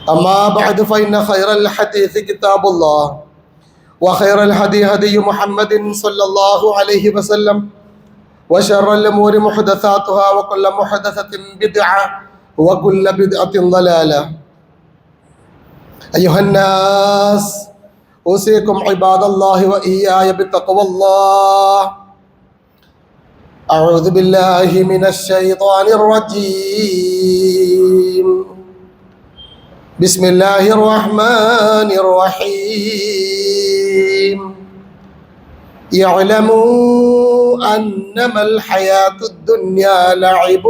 أما بعد فإن خير الحديث كتاب الله وخير الهدي هدي محمد صلى الله عليه وسلم وشر الأمور محدثاتها وكل محدثة بدعة وكل بدعة ضلالة. أيها الناس أوصيكم عباد الله وإياي بتقوى الله. أعوذ بالله من الشيطان الرجيم. بسم الله الرحمن الرحيم. يعلموا أنما الحياة الدنيا لعب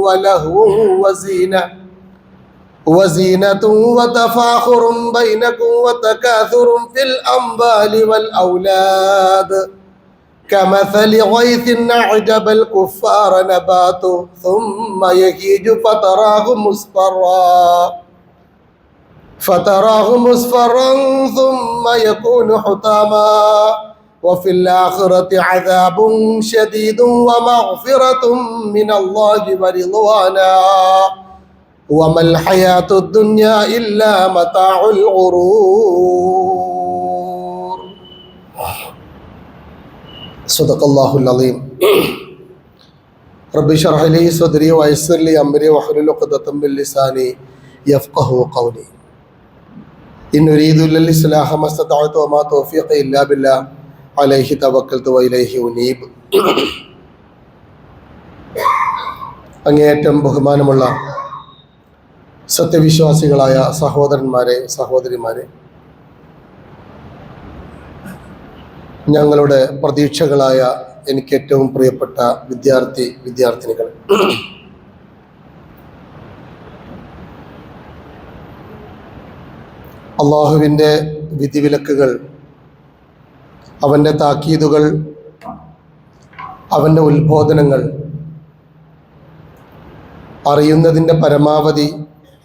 ولهو وزينة وتفاخر بينكم وتكاثر في الأموال والأولاد كمثل غيث أعجب الكفار نباته ثم يهيج فتراه مصفرا ثم يكون حطاما وفي الآخرة عذاب شديد ومغفرة من الله ورضوانا وما الحياة الدنيا إلا متاع الغرور. صدق الله العظيم. رب اشرح لي صدري ويسر لي أمري واحلل عقدة من لساني يفقهوا قولي. إن أريد إلا الإصلاح ما استطعت وما توفيقي إلا بالله عليه توكلت وإليه أنيب. അങ്ങേയറ്റം ബഹുമാനമുള്ള സത്യവിശ്വാസികളായ സഹോദരന്മാരെ, സഹോദരിമാരെ, ഞങ്ങളുടെ പ്രതീക്ഷകളായ എനിക്ക് ഏറ്റവും പ്രിയപ്പെട്ട വിദ്യാർത്ഥിനികൾ, അള്ളാഹുവിൻ്റെ വിധിവിലക്കുകൾ, അവൻ്റെ താക്കീതുകൾ, അവൻ്റെ ഉത്ബോധനങ്ങൾ അറിയുന്നതിൻ്റെ പരമാവധി,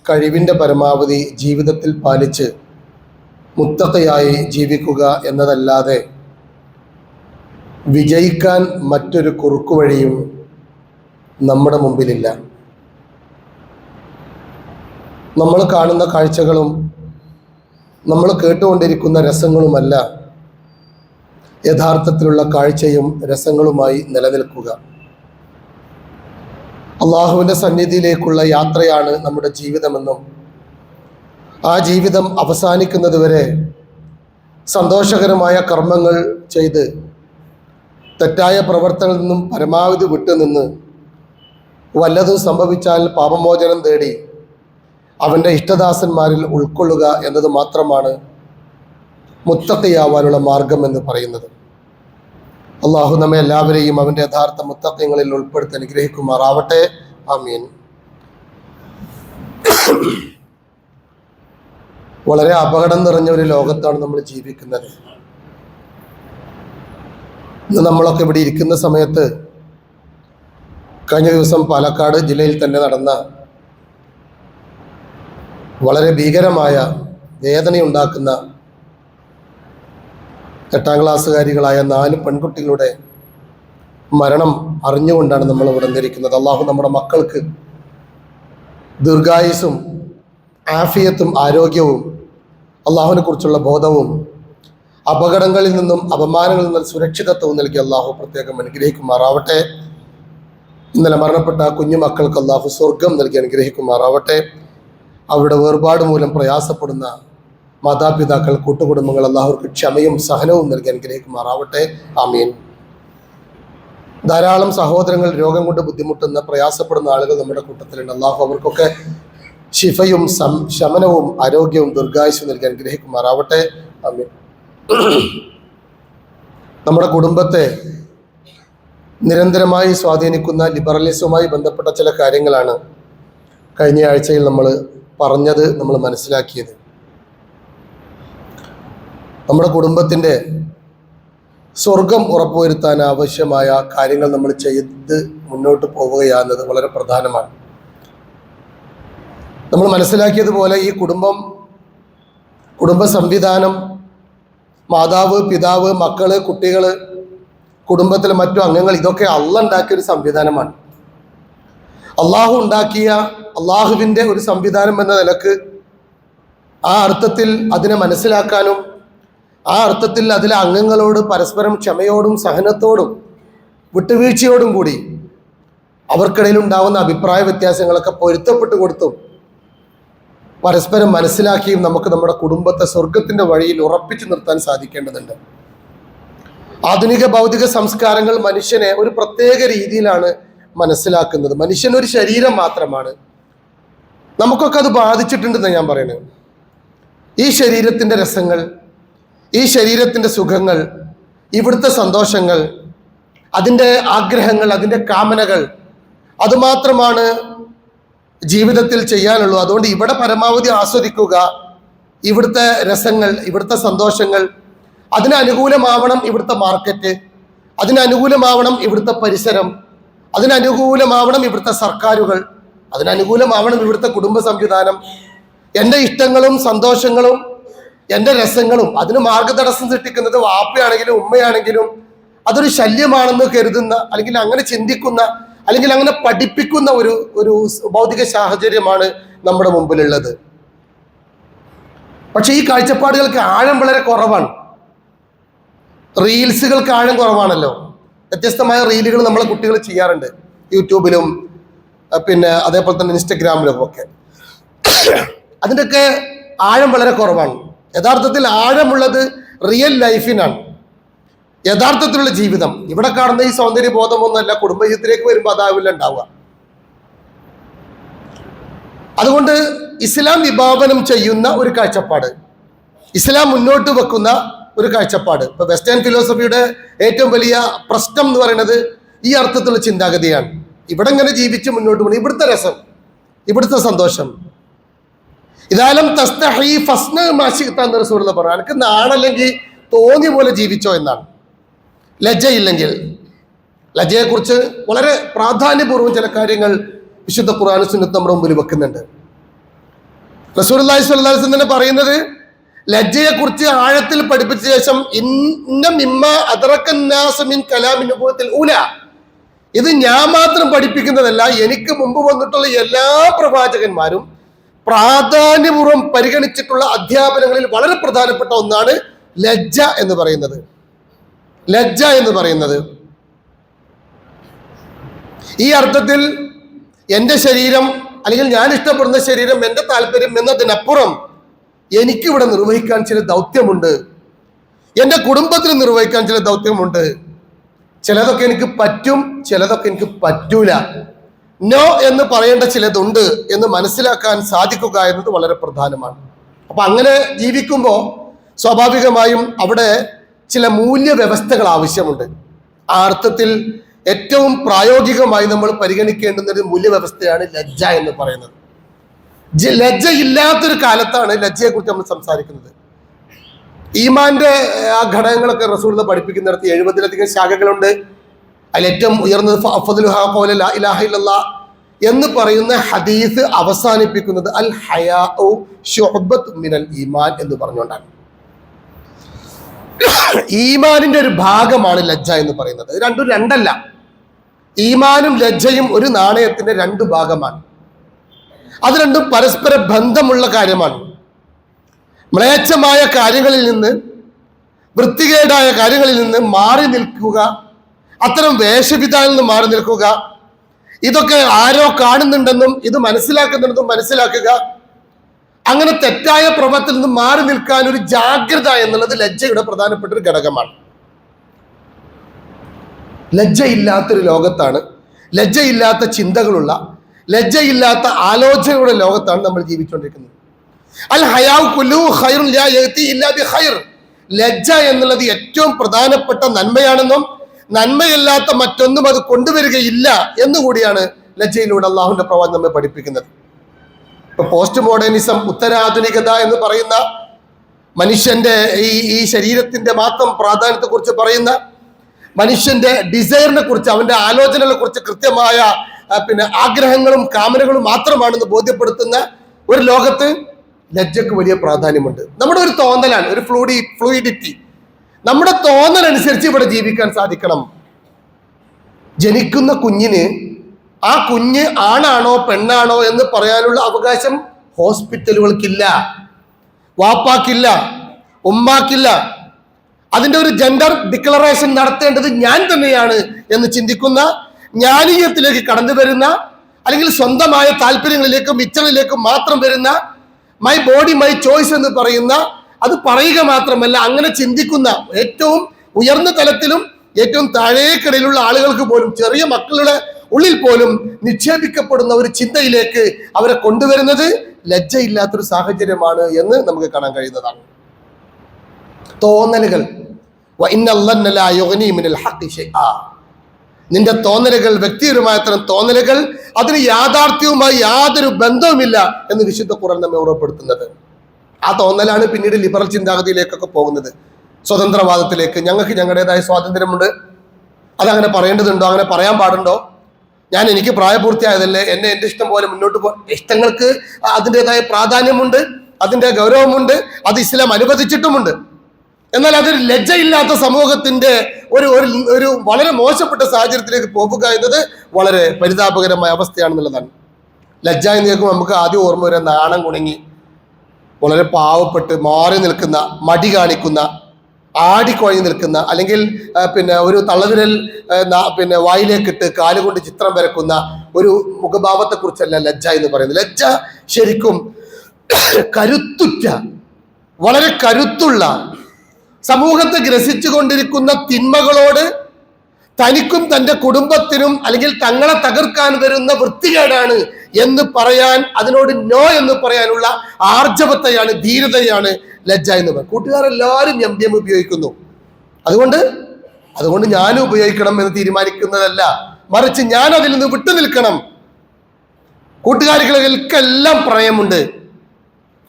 കഴിവിൻ്റെ പരമാവധി ജീവിതത്തിൽ പാലിച്ച് മുത്തഖയായി ജീവിക്കുക എന്നതല്ലാതെ വിജയിക്കാൻ മറ്റൊരു കുറുക്കുവഴിയും നമ്മുടെ മുമ്പിലില്ല. നമ്മൾ കാണുന്ന കാഴ്ചകളും നമ്മൾ കേട്ടുകൊണ്ടിരിക്കുന്ന രസങ്ങളുമല്ല യഥാർത്ഥത്തിലുള്ള കാഴ്ചയും രസങ്ങളുമായി നിലനിൽക്കുക. അള്ളാഹുവിൻ്റെ സന്നിധിയിലേക്കുള്ള യാത്രയാണ് നമ്മുടെ ജീവിതമെന്നും ആ ജീവിതം അവസാനിക്കുന്നതുവരെ സന്തോഷകരമായ കർമ്മങ്ങൾ ചെയ്ത് തെറ്റായ പ്രവർത്തനങ്ങളിൽ നിന്നും പരമാവധി വിട്ടുനിന്ന് വല്ലതും സംഭവിച്ചാൽ പാപമോചനം തേടി അവൻ്റെ ഇഷ്ടദാസന്മാരിൽ ഉൾക്കൊള്ളുക എന്നത് മാത്രമാണ് മുത്തഖിയാവാനുള്ള മാർഗം എന്ന് പറയുന്നത്. അള്ളാഹു നമ്മെ എല്ലാവരെയും അവൻ്റെ യഥാർത്ഥ മുത്തഖിങ്ങളിൽ ഉൾപ്പെടുത്തി അനുഗ്രഹിക്കുമാറാവട്ടെ. ആമീൻ. വളരെ അപകടം നിറഞ്ഞ ഒരു ലോകത്താണ് നമ്മൾ ജീവിക്കുന്നത്. ഇന്ന് നമ്മളൊക്കെ ഇവിടെ ഇരിക്കുന്ന സമയത്ത് കഴിഞ്ഞ ദിവസം പാലക്കാട് ജില്ലയിൽ തന്നെ നടന്ന വളരെ ഭീകരമായ വേദനയുണ്ടാക്കുന്ന 8ാം ക്ലാസ്സുകാരികളായ 4 പെൺകുട്ടികളുടെ മരണം അറിഞ്ഞുകൊണ്ടാണ് നമ്മൾ ഇവിടെ വന്നിരിക്കുന്നത്. അള്ളാഹു നമ്മുടെ മക്കൾക്ക് ദീർഘായുസ്സും ആഫിയത്തും ആരോഗ്യവും അള്ളാഹുവിനെ കുറിച്ചുള്ള ബോധവും അപകടങ്ങളിൽ നിന്നും അപമാനങ്ങളിൽ നിന്നും സുരക്ഷിതത്വവും നൽകി അള്ളാഹു പ്രത്യേകം അനുഗ്രഹിക്കുമാറാവട്ടെ. ഇന്നലെ മരണപ്പെട്ട കുഞ്ഞുമക്കൾക്ക് അള്ളാഹു സ്വർഗം നൽകി അനുഗ്രഹിക്കുമാറാവട്ടെ. അവരുടെ വേർപാട് മൂലം പ്രയാസപ്പെടുന്ന മാതാപിതാക്കൾ, കൂട്ടുകുടുംബങ്ങൾ അള്ളാഹുർക്ക് ക്ഷമയും സഹനവും നൽകി അനുഗ്രഹിക്കുമാറാവട്ടെ. ആമീൻ. ധാരാളം സഹോദരങ്ങൾ രോഗം കൊണ്ട് ബുദ്ധിമുട്ടുന്ന, പ്രയാസപ്പെടുന്ന ആളുകൾ നമ്മുടെ കൂട്ടത്തിലുണ്ട്. അള്ളാഹു അവർക്കൊക്കെ ശിഫയും ശമനവും ആരോഗ്യവും ദീർഘായുസ്സും നൽകി അനുഗ്രഹിക്കുമാറാവട്ടെ. ആമീൻ. നമ്മുടെ കുടുംബത്തെ നിരന്തരമായി സ്വാധീനിക്കുന്ന ലിബറലിസവുമായി ബന്ധപ്പെട്ട ചില കാര്യങ്ങളാണ് കഴിഞ്ഞ ആഴ്ചയിൽ നമ്മൾ പറഞ്ഞത്, നമ്മൾ മനസ്സിലാക്കിയത്. നമ്മുടെ കുടുംബത്തിൻ്റെ സ്വർഗം ഉറപ്പുവരുത്താൻ ആവശ്യമായ കാര്യങ്ങൾ നമ്മൾ ചെയ്ത് മുന്നോട്ട് പോവുകയാണെന്നത് വളരെ പ്രധാനമാണ്. നമ്മൾ മനസ്സിലാക്കിയതുപോലെ ഈ കുടുംബ സംവിധാനം, മാതാവ്, പിതാവ്, മക്കള്, കുട്ടികള്, കുടുംബത്തിലെ മറ്റു അംഗങ്ങൾ, ഇതൊക്കെ അള്ളാഹ് ഉണ്ടാക്കിയൊരു സംവിധാനമാണ്. അള്ളാഹു ഉണ്ടാക്കിയ അള്ളാഹുവിൻ്റെ ഒരു സംവിധാനം എന്ന നിലക്ക് ആ അർത്ഥത്തിൽ അതിനെ മനസ്സിലാക്കാനും ആ അർത്ഥത്തിൽ അതിലെ അംഗങ്ങളോട് പരസ്പരം ക്ഷമയോടും സഹനത്തോടും വിട്ടുവീഴ്ചയോടും കൂടി അവർക്കിടയിൽ ഉണ്ടാകുന്ന അഭിപ്രായ വ്യത്യാസങ്ങളൊക്കെ പൊരുത്തപ്പെട്ടു കൊടുത്തും പരസ്പരം മനസ്സിലാക്കിയും നമുക്ക് നമ്മുടെ കുടുംബത്തെ സ്വർഗത്തിൻ്റെ വഴിയിൽ ഉറപ്പിച്ചു നിർത്താൻ സാധിക്കേണ്ടതുണ്ട്. ആധുനിക ഭൗതിക സംസ്കാരങ്ങൾ മനുഷ്യനെ ഒരു പ്രത്യേക രീതിയിലാണ് മനസ്സിലാക്കുന്നത്. മനുഷ്യൻ ഒരു ശരീരം മാത്രമാണ്. നമുക്കൊക്കെ അത് ബാധിച്ചിട്ടുണ്ടെന്ന് ഞാൻ പറയുന്നത്. ഈ ശരീരത്തിൻ്റെ രസങ്ങൾ, ഈ ശരീരത്തിൻ്റെ സുഖങ്ങൾ, ഇവിടുത്തെ സന്തോഷങ്ങൾ, അതിൻ്റെ ആഗ്രഹങ്ങൾ, അതിൻ്റെ കാമനകൾ, അതുമാത്രമാണ് ജീവിതത്തിൽ ചെയ്യാനുള്ളൂ. അതുകൊണ്ട് ഇവിടെ പരമാവധി ആസ്വദിക്കുക. ഇവിടുത്തെ രസങ്ങൾ, ഇവിടുത്തെ സന്തോഷങ്ങൾ, അതിനനുകൂലമാവണം ഇവിടുത്തെ മാർക്കറ്റ്, അതിനനുകൂലമാവണം ഇവിടുത്തെ പരിസരം, അതിനനുകൂലമാവണം ഇവിടുത്തെ സർക്കാരുകൾ, അതിനനുകൂലമാവണം ഇവിടുത്തെ കുടുംബ സംവിധാനം. എൻ്റെ ഇഷ്ടങ്ങളും സന്തോഷങ്ങളും എൻ്റെ രസങ്ങളും അതിന് മാർഗതടസ്സം സൃഷ്ടിക്കുന്നത് വാപ്പയാണെങ്കിലും ഉമ്മയാണെങ്കിലും അതൊരു ശല്യമാണെന്ന് കരുതുന്ന, അല്ലെങ്കിൽ അങ്ങനെ ചിന്തിക്കുന്ന, അല്ലെങ്കിൽ അങ്ങനെ പഠിപ്പിക്കുന്ന ഒരു ഭൗതിക സാഹചര്യമാണ് നമ്മുടെ മുമ്പിലുള്ളത്. പക്ഷെ ഈ കാഴ്ചപ്പാടുകൾക്ക് ആഴം വളരെ കുറവാണ്. റീൽസുകൾക്ക് ആഴം കുറവാണല്ലോ. വ്യത്യസ്തമായ റീലുകൾ നമ്മളെ കുട്ടികൾ ചെയ്യാറുണ്ട്, യൂട്യൂബിലും പിന്നെ അതേപോലെ തന്നെ ഇൻസ്റ്റഗ്രാമിലും ഒക്കെ. അതിൻ്റെയൊക്കെ ആഴം വളരെ കുറവാണ്. യഥാർത്ഥത്തിൽ ആഴമുള്ളത് റിയൽ ലൈഫിനാണ്, യഥാർത്ഥത്തിലുള്ള ജീവിതം. ഇവിടെ കാണുന്ന ഈ സൗന്ദര്യ ബോധമൊന്നുമല്ല കുടുംബജീവിതത്തിലേക്ക് വരുമ്പോൾ അതാവില്ല ഉണ്ടാവുക. അതുകൊണ്ട് ഇസ്ലാം വിഭാവനം ചെയ്യുന്ന ഒരു കാഴ്ചപ്പാട്, ഇസ്ലാം മുന്നോട്ട് വെക്കുന്ന ഒരു കാഴ്ചപ്പാട്, ഇപ്പൊ വെസ്റ്റേൺ ഫിലോസഫിയുടെ ഏറ്റവും വലിയ പ്രശ്നം എന്ന് പറയുന്നത് ഈ അർത്ഥത്തിലുള്ള ചിന്താഗതിയാണ്. ഇവിടെ ഇങ്ങനെ ജീവിച്ച് മുന്നോട്ട് പോകണം, ഇവിടുത്തെ രസം, ഇവിടുത്തെ സന്തോഷം. ഇതാലും തസ്തഹി ഫസ്ന മാശിഖ്ത എന്ന് റസൂലുള്ളാഹി പറഞ്ഞു, എനിക്ക് നാണല്ലെങ്കിൽ തോന്നിയ പോലെ ജീവിച്ചോ എന്നാണ്. ലജ്ജയില്ലെങ്കിൽ, ലജ്ജയെക്കുറിച്ച് വളരെ പ്രാധാന്യപൂർവ്വം ചില കാര്യങ്ങൾ വിശുദ്ധ ഖുർആൻ സുന്നത്ത് നമ്മുടെ മുമ്പിൽ വെക്കുന്നുണ്ട്. റസൂലുള്ളാഹി സ്വല്ലല്ലാഹു അലൈഹി വസല്ലം തന്നെ പറയുന്നത്, ലജ്ജയെക്കുറിച്ച് ആഴത്തിൽ പഠിപ്പിച്ച ശേഷം ഇന്ന മിമ്മ അദ്റകന്നാസ മിൻ കലാമി നുബുവത്തിൽ ഊല, ഇത് ഞാൻ മാത്രം പഠിപ്പിക്കുന്നതല്ല, എനിക്ക് മുമ്പ് വന്നിട്ടുള്ള എല്ലാ പ്രവാചകന്മാരും പ്രാധാന്യപൂർവ്വം പരിഗണിച്ചിട്ടുള്ള അധ്യാപനങ്ങളിൽ വളരെ പ്രധാനപ്പെട്ട ഒന്നാണ് ലജ്ജ എന്ന് പറയുന്നത്. ലജ്ജ എന്ന് പറയുന്നത് ഈ അർത്ഥത്തിൽ എൻ്റെ ശരീരം, അല്ലെങ്കിൽ ഞാൻ ഇഷ്ടപ്പെടുന്ന ശരീരം, എൻ്റെ താല്പര്യം എന്നതിനപ്പുറം എനിക്കിവിടെ നിർവഹിക്കാൻ ചില ദൗത്യമുണ്ട്, എൻ്റെ കുടുംബത്തിന് നിർവഹിക്കാൻ ചില ദൗത്യമുണ്ട്. ചിലതൊക്കെ എനിക്ക് പറ്റും, ചിലതൊക്കെ എനിക്ക് പറ്റൂല. നോ എന്ന് പറയേണ്ട ചിലതുണ്ട് എന്ന് മനസ്സിലാക്കാൻ സാധിക്കുക എന്നത് വളരെ പ്രധാനമാണ്. അപ്പൊ അങ്ങനെ ജീവിക്കുമ്പോൾ സ്വാഭാവികമായും അവിടെ ചില മൂല്യവ്യവസ്ഥകൾ ആവശ്യമുണ്ട്. ആ അർത്ഥത്തിൽ ഏറ്റവും പ്രായോഗികമായി നമ്മൾ പരിഗണിക്കേണ്ടുന്ന ഒരു മൂല്യവ്യവസ്ഥയാണ് ലജ്ജ എന്ന് പറയുന്നത്. ലജ്ജ ഇല്ലാത്തൊരു കാലത്താണ് ലജ്ജയെക്കുറിച്ച് നമ്മൾ സംസാരിക്കുന്നത്. ഈമാന്റെ ആ ഘടകങ്ങളൊക്കെ റസൂൽ പഠിപ്പിക്കുന്നിടത്ത് 70-ലധികം ശാഖകളുണ്ട്. അതിൽ ഏറ്റവും ഉയർന്നത് അഫ്ദലുഹാ ഖൗലു ലാ ഇലാഹ ഇല്ലല്ലാഹ് എന്ന് പറയുന്ന ഹദീസ് അവസാനിപ്പിക്കുന്നത് അൽ ഹയാഉ ശുഅബത്തുൻ മിനൽ ഈമാൻ എന്ന് പറഞ്ഞുകൊണ്ടാണ്. ഈമാനിന്റെ ഒരു ഭാഗമാണ് ലജ്ജ എന്ന് പറയുന്നത്. രണ്ടും രണ്ടല്ല. ഈമാനും ലജ്ജയും ഒരു നാണയത്തിന്റെ രണ്ട് ഭാഗമാണ്. അത് രണ്ടും പരസ്പര ബന്ധമുള്ള കാര്യമാണ്. മ്ലേച്ഛമായ കാര്യങ്ങളിൽ നിന്ന്, വൃത്തികേടായ കാര്യങ്ങളിൽ നിന്ന് മാറി നിൽക്കുക, അത്തരം വേഷവിധാനിൽ നിന്ന് മാറി നിൽക്കുക, ഇതൊക്കെ ആരോ കാണുന്നുണ്ടെന്നും ഇത് മനസ്സിലാക്കുന്നുണ്ടെന്നും മനസ്സിലാക്കുക, അങ്ങനെ തെറ്റായ പ്രവൃത്തിയിൽ നിന്ന് മാറി നിൽക്കാൻ ഒരു ജാഗ്രത എന്നുള്ളത് ലജ്ജയുടെ പ്രധാനപ്പെട്ട ഒരു ഘടകമാണ്. ലജ്ജയില്ലാത്തൊരു ലോകത്താണ്, ലജ്ജയില്ലാത്ത ചിന്തകളുള്ള, ലജ്ജയില്ലാത്ത ആലോചനകളുടെ ലോകത്താണ് നമ്മൾ ജീവിച്ചുകൊണ്ടിരിക്കുന്നത്. അൽ ഹയാഉ കുല്ലു ഖൈറുൻ ലാ യഅതി ഇല്ലാ ബി ഖൈർ, ലജ്ജ എന്നുള്ളത് ഏറ്റവും പ്രധാനപ്പെട്ട നന്മയാണെന്നും നന്മയല്ലാത്ത മറ്റൊന്നും അത് കൊണ്ടുവരികയില്ല എന്നുകൂടിയാണ് ലജ്ജയിലൂടെ അള്ളാഹുവിന്റെ പ്രവാചകൻ നമ്മെ പഠിപ്പിക്കുന്നത്. ഇപ്പൊ പോസ്റ്റ് മോഡേണിസം, ഉത്തരാധുനികത എന്ന് പറയുന്ന മനുഷ്യന്റെ ഈ ശരീരത്തിന്റെ മാത്രം പ്രാധാന്യത്തെ കുറിച്ച് പറയുന്ന, മനുഷ്യന്റെ ഡിസൈറിനെ കുറിച്ച്, അവന്റെ ആലോചനകളെ കുറിച്ച് കൃത്യമായ ആഗ്രഹങ്ങളും കാമനകളും മാത്രമാണെന്ന് ബോധ്യപ്പെടുത്തുന്ന ഒരു ലോകത്ത് ലജ്ജക്ക് വലിയ പ്രാധാന്യമുണ്ട്. നമ്മുടെ ഒരു തോന്നലാണ്, ഒരു ഫ്ലൂയിഡിറ്റി. നമ്മുടെ തോന്നലനുസരിച്ച് ഇവിടെ ജീവിക്കാൻ സാധിക്കണം. ജനിക്കുന്ന കുഞ്ഞിന് ആ കുഞ്ഞ് ആണാണോ പെണ്ണാണോ എന്ന് പറയാനുള്ള അവകാശം ഹോസ്പിറ്റലുകൾക്കില്ല. വാപ്പാക്കില്ല, ഉമ്മാക്കില്ല. അതിന്റെ ഒരു ജെൻഡർ ഡിക്ലറേഷൻ നടത്തേണ്ടത് ഞാൻ തന്നെയാണ് എന്ന് ചിന്തിക്കുന്ന, ജ്ഞാനീയത്തിലേക്ക് കടന്നു വരുന്ന, അല്ലെങ്കിൽ സ്വന്തമായ താല്പര്യങ്ങളിലേക്കും ഇച്ഛകളിലേക്കും മാത്രം വരുന്ന, മൈ ബോഡി മൈ ചോയ്സ് എന്ന് പറയുന്ന, അത് പറയുക മാത്രമല്ല അങ്ങനെ ചിന്തിക്കുന്ന, ഏറ്റവും ഉയർന്ന തലത്തിലും ഏറ്റവും താഴേക്കിടയിലുള്ള ആളുകൾക്ക് പോലും, ചെറിയ മക്കളുടെ ഉള്ളിൽ പോലും നിക്ഷേപിക്കപ്പെടുന്ന ഒരു ചിന്തയിലേക്ക് അവരെ കൊണ്ടുവരുന്നത് ലജ്ജയില്ലാത്തൊരു സാഹചര്യമാണ് എന്ന് നമുക്ക് കാണാൻ കഴിയുന്നതാണ്. തോന്നലുകൾ, നിന്റെ തോന്നലുകൾ, വ്യക്തിപരമായ തരം തോന്നലുകൾ, അതിന് യാഥാർത്ഥ്യവുമായി യാതൊരു ബന്ധവുമില്ല എന്ന് വിശുദ്ധ ഖുർആൻ നമ്മെ ഓർമ്മപ്പെടുത്തുന്നത്. ആ തോന്നലാണ് പിന്നീട് ലിബറൽ ചിന്താഗതിയിലേക്കൊക്കെ പോകുന്നത്, സ്വതന്ത്രവാദത്തിലേക്ക്. ഞങ്ങൾക്ക് ഞങ്ങളുടേതായ സ്വാതന്ത്ര്യമുണ്ട്, അതങ്ങനെ പറയേണ്ടതുണ്ടോ, അങ്ങനെ പറയാൻ പാടുണ്ടോ, എനിക്ക് പ്രായപൂർത്തിയായതല്ലേ, എൻ്റെ ഇഷ്ടം പോലെ മുന്നോട്ട് ഇഷ്ടങ്ങൾക്ക് അതിൻ്റെതായ പ്രാധാന്യമുണ്ട്, അതിൻ്റെ ഗൗരവമുണ്ട്, അത് ഇസ്ലാം അനുവദിച്ചിട്ടുമുണ്ട്. എന്നാൽ അതൊരു ലജ്ജയില്ലാത്ത സമൂഹത്തിന്റെ ഒരു വളരെ മോശപ്പെട്ട സാഹചര്യത്തിലേക്ക് പോകുക എന്നത് വളരെ പരിതാപകരമായ അവസ്ഥയാണെന്നുള്ളതാണ്. ലജ്ജ എന്ന് കേൾക്കുമ്പോൾ നമുക്ക് ആദ്യം ഓർമ്മ വരെ നാണം കുണുങ്ങി വളരെ പാവപ്പെട്ട് മാറി നിൽക്കുന്ന, മടി കാണിക്കുന്ന, ആടിക്കുഴഞ്ഞു നിൽക്കുന്ന, അല്ലെങ്കിൽ ഒരു തള്ളവിരൽ വായിലേക്കിട്ട് കാലുകൊണ്ട് ചിത്രം വരക്കുന്ന ഒരു മുഖഭാവത്തെ കുറിച്ചല്ല ലജ്ജ എന്ന് പറയുന്നത്. ലജ്ജ ശരിക്കും കരുത്തുറ്റ, വളരെ കരുത്തുള്ള, സമൂഹത്തെ ഗ്രസിച്ചു കൊണ്ടിരിക്കുന്ന തിന്മകളോട് തനിക്കും തൻ്റെ കുടുംബത്തിനും അല്ലെങ്കിൽ തങ്ങളെ തകർക്കാൻ വരുന്ന വൃത്തികേടാണ് എന്ന് പറയാൻ, അതിനോട് നോ എന്ന് പറയാനുള്ള ആർജവത്തെയാണ്, ധീരതയാണ് ലജ്ജ എന്ന് പറയുന്നത്. കൂട്ടുകാരെല്ലാവരും ഞമ്പ്യം ഉപയോഗിക്കുന്നു, അതുകൊണ്ട് ഞാനും ഉപയോഗിക്കണം എന്ന് തീരുമാനിക്കുന്നതല്ല, മറിച്ച് ഞാൻ അതിൽ നിന്ന് വിട്ടു നിൽക്കണം. കൂട്ടുകാരികൾക്കെല്ലാം പ്രേമുണ്ട്,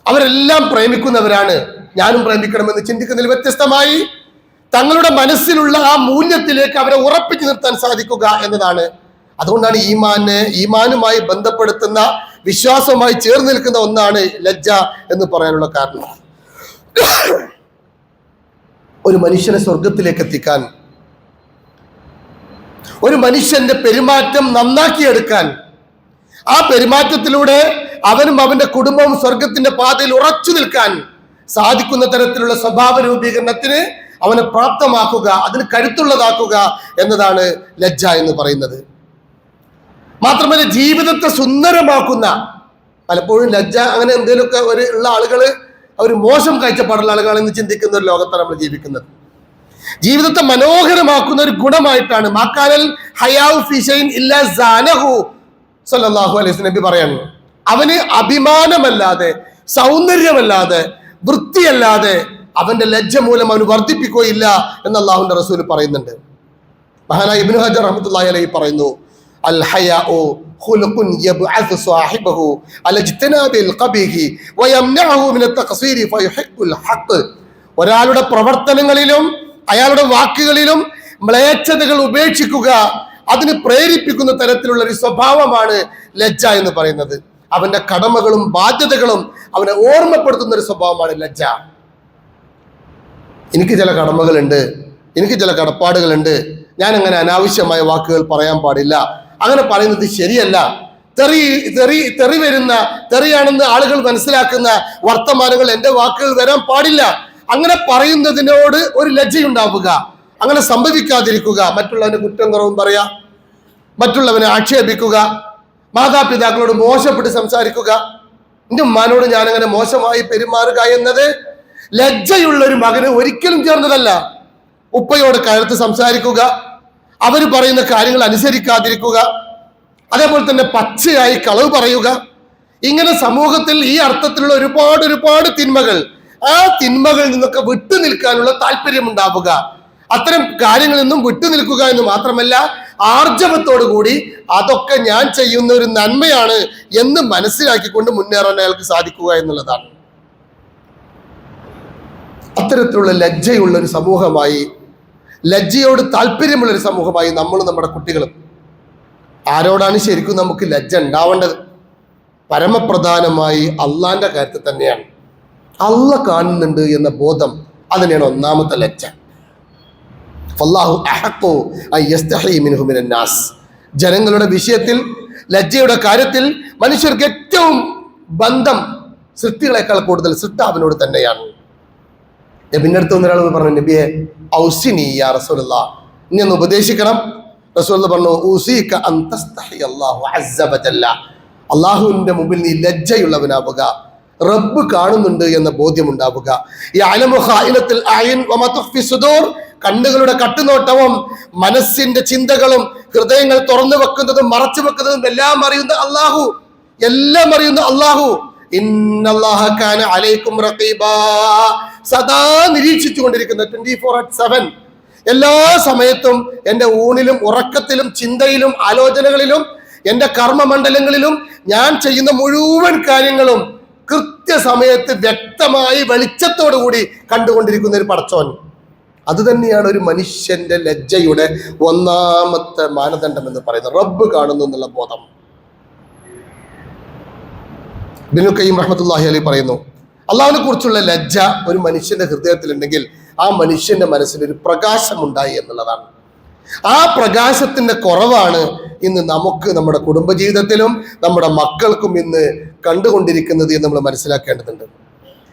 അവരെല്ലാം പ്രേമിക്കുന്നവരാണ്, ഞാനും പ്രേമിക്കണമെന്ന് ചിന്തിക്കുന്നതിൽ വ്യത്യസ്തമായി തങ്ങളുടെ മനസ്സിലുള്ള ആ മൂല്യത്തിലേക്ക് അവരെ ഉറപ്പിച്ചു നിർത്താൻ സാധിക്കുക എന്നതാണ്. അതുകൊണ്ടാണ് ഈമാനുമായി ബന്ധപ്പെടുത്തുന്ന, വിശ്വാസവുമായി ചേർന്ന് നിൽക്കുന്ന ഒന്നാണ് ലജ്ജ എന്ന് പറയാനുള്ള കാരണം. ഒരു മനുഷ്യനെ സ്വർഗത്തിലേക്ക് എത്തിക്കാൻ, ഒരു മനുഷ്യന്റെ പെരുമാറ്റം നന്നാക്കിയെടുക്കാൻ, ആ പെരുമാറ്റത്തിലൂടെ അവനും അവന്റെ കുടുംബവും സ്വർഗത്തിന്റെ പാതയിൽ ഉറച്ചു നിൽക്കാൻ സാധിക്കുന്ന തരത്തിലുള്ള സ്വഭാവ രൂപീകരണത്തിന് അവനെ പ്രാപ്തമാക്കുക, അതിന് കരുത്തുള്ളതാക്കുക എന്നതാണ് ലജ്ജ എന്ന് പറയുന്നത്. മാത്രമല്ല ജീവിതത്തെ സുന്ദരമാക്കുന്ന, പലപ്പോഴും ലജ്ജ അങ്ങനെ എന്തെങ്കിലുമൊക്കെ ഉള്ള ആളുകൾ അവർ മോശം കാഴ്ചപ്പാടുള്ള ആളുകളെന്ന് ചിന്തിക്കുന്ന ഒരു ലോകത്താണ് നമ്മൾ ജീവിക്കുന്നത്. ജീവിതത്തെ മനോഹരമാക്കുന്ന ഒരു ഗുണമായിട്ടാണ് മാക്കാനൽ ഹയാഉ ഫീ ഷൈഇൻ ഇല്ലാ സാനഹു സല്ലല്ലാഹു അലൈഹി വസല്ലം നബി പറയുന്നു. അവന് അഭിമാനമല്ലാതെ, സൗന്ദര്യമല്ലാതെ, വൃത്തിയല്ലാതെ അവന്റെ ലജ്ജ മൂലം അവന് വർദ്ധിപ്പിക്കുകയില്ല എന്ന് അല്ലാഹുവിന്റെ റസൂൽ പറയുന്നുണ്ട്. മഹാനായ ഇബ്നു ഹജർ റഹ്മത്തുള്ളാഹി അലൈഹി പറയുന്നു, അൽ ഹയാഉ ഖുലുഖുൻ യബ്അസ് സാഹിബഹു അലാ ഇജ്തിനാബിൽ ഖബീഹി വയംനഉഹു മിന തഖ്സീരി ഫയുഹിഖുൽ ഹഖ്. ഒരാളുടെ പ്രവർത്തനങ്ങളിലും അയാളുടെ വാക്കുകളിലും മ്ലേച്ഛതകൾ ഉപേക്ഷിക്കുക, അതിന് പ്രേരിപ്പിക്കുന്ന തരത്തിലുള്ള ഒരു സ്വഭാവമാണ് ലജ്ജ എന്ന് പറയുന്നത്. അവന്റെ കടമകളും ബാധ്യതകളും അവനെ ഓർമ്മപ്പെടുത്തുന്ന ഒരു സ്വഭാവമാണ് ലജ്ജ. എനിക്ക് ചില കടമകളുണ്ട്, എനിക്ക് ചില കടപ്പാടുകളുണ്ട്, ഞാൻ അങ്ങനെ അനാവശ്യമായ വാക്കുകൾ പറയാൻ പാടില്ല, അങ്ങനെ പറയുന്നത് ശരിയല്ല, തെറി വരുന്ന, തെറിയാണെന്ന് ആളുകൾ മനസ്സിലാക്കുന്ന വർത്തമാനങ്ങൾ എൻ്റെ വാക്കുകൾ വരാൻ പാടില്ല, അങ്ങനെ പറയുന്നതിനോട് ഒരു ലജ്ജയുണ്ടാവുക, അങ്ങനെ സംഭവിക്കാതിരിക്കുക, മറ്റുള്ളവന് കുറ്റം കുറവും പറയാ, മറ്റുള്ളവനെ ആക്ഷേപിക്കുക, മാതാപിതാക്കളോട് മോശപ്പെട്ട് സംസാരിക്കുക. എൻ്റെ ഉമ്മാനോട് ഞാനങ്ങനെ മോശമായി പെരുമാറുക എന്നത് ലജ്ജയുള്ള ഒരു മകന് ഒരിക്കലും ചേർന്നതല്ല. ഉപ്പയോട് കയർത്ത് സംസാരിക്കുക, അവർ പറയുന്ന കാര്യങ്ങൾ അനുസരിക്കാതിരിക്കുക, അതേപോലെ തന്നെ പച്ചയായി കളവ് പറയുക, ഇങ്ങനെ സമൂഹത്തിൽ ഈ അർത്ഥത്തിലുള്ള ഒരുപാട് തിന്മകൾ, ആ തിന്മകളിൽ നിന്നൊക്കെ വിട്ടു നിൽക്കാനുള്ള താല്പര്യം ഉണ്ടാവുക, അത്തരം കാര്യങ്ങളിൽ നിന്നും വിട്ടു നിൽക്കുക എന്ന് മാത്രമല്ല ആർജവത്തോടു കൂടി അതൊക്കെ ഞാൻ ചെയ്യുന്ന ഒരു നന്മയാണ് എന്ന് മനസ്സിലാക്കിക്കൊണ്ട് മുന്നേറാൻ അയാൾക്ക് സാധിക്കുക എന്നുള്ളതാണ്. അത്തരത്തിലുള്ള ലജ്ജയുള്ള ഒരു സമൂഹമായി, ലജ്ജയോട് താല്പര്യമുള്ള ഒരു സമൂഹമായി നമ്മളും നമ്മുടെ കുട്ടികളും. ആരോടാണ് ശരിക്കും നമുക്ക് ലജ്ജ ഉണ്ടാവേണ്ടത്? പരമപ്രധാനമായി അള്ളാന്റെ കാര്യത്തിൽ തന്നെയാണ്. അള്ള കാണുന്നുണ്ട് എന്ന ബോധം, അതിനെയാണ് ഒന്നാമത്തെ ലജ്ജ. ജനങ്ങളുടെ വിഷയത്തിൽ, ലജ്ജയുടെ കാര്യത്തിൽ മനുഷ്യർക്ക് ഏറ്റവും ബന്ധം, സൃഷ്ടികളെക്കാൾ കൂടുതൽ സൃഷ്ടാവിനോട് തന്നെയാണ്. നബിന്റെ അടുത്ത് ഒരാൾ പറഞ്ഞു, നബിയെ ഔസിനി യാ റസൂലല്ലാഹ്, ഇനി ഒന്ന് ഉപദേശിക്കണം. റസൂൽ പറഞ്ഞു, ഊസിക അൻ തസ്തഹി അല്ലാഹു അസ്സ വജല്ല, അള്ളാഹുവിന്റെ മുമ്പിൽ നീ ലജ്ജയുള്ളവനാവുക, റബ്ബ് കാണുന്നുണ്ട് എന്ന ബോധ്യമുണ്ടാവുക. യഅലമു ഖായിനത്തുൽ അയ്ൻ വമാ തുഖ്ഫി സുദൂർ, കണ്ണുകളുടെ കട്ടുനോട്ടവും മനസ്സിന്റെ ചിന്തകളും ഹൃദയങ്ങൾ തുറന്നു വെക്കുന്നതും മറച്ചു വെക്കുന്നതും എല്ലാം അറിയുന്ന അള്ളാഹു, എല്ലാം അറിയുന്ന അള്ളാഹു. ഇന്നല്ലാഹ കാന അലൈക്കും റഖീബാ, സദാ നിരീക്ഷിച്ചു കൊണ്ടിരിക്കുന്ന 24/7, എല്ലാ സമയത്തും എൻ്റെ ഊണിലും ഉറക്കത്തിലും ചിന്തയിലും ആലോചനകളിലും എൻ്റെ കർമ്മമണ്ഡലങ്ങളിലും ഞാൻ ചെയ്യുന്ന മുഴുവൻ കാര്യങ്ങളും കൃത്യസമയത്ത് വ്യക്തമായി വെളിച്ചത്തോടു കൂടി കണ്ടുകൊണ്ടിരിക്കുന്ന ഒരു പടച്ചോൻ. അത് തന്നെയാണ് ഒരു മനുഷ്യന്റെ ലജ്ജയുടെ ഒന്നാമത്തെ മാനദണ്ഡം എന്ന് പറയുന്നത്, റബ്ബ് കാണുന്നു എന്നുള്ള ബോധം. ഇബ്നുൽ ഖയ്യിം റഹ്മത്തുള്ളാഹി അലൈഹി പറയുന്നു, അള്ളാഹുവിനെ കുറിച്ചുള്ള ലജ്ജ ഒരു മനുഷ്യന്റെ ഹൃദയത്തിലുണ്ടെങ്കിൽ ആ മനുഷ്യന്റെ മനസ്സിലൊരു പ്രകാശമുണ്ടായി എന്നുള്ളതാണ്. ആ പ്രകാശത്തിന്റെ കുറവാണ് ഇന്ന് നമുക്ക് നമ്മുടെ കുടുംബജീവിതത്തിലും നമ്മുടെ മക്കൾക്കും ഇന്ന് കണ്ടുകൊണ്ടിരിക്കുന്നത് എന്ന് നമ്മൾ മനസ്സിലാക്കേണ്ടതുണ്ട്.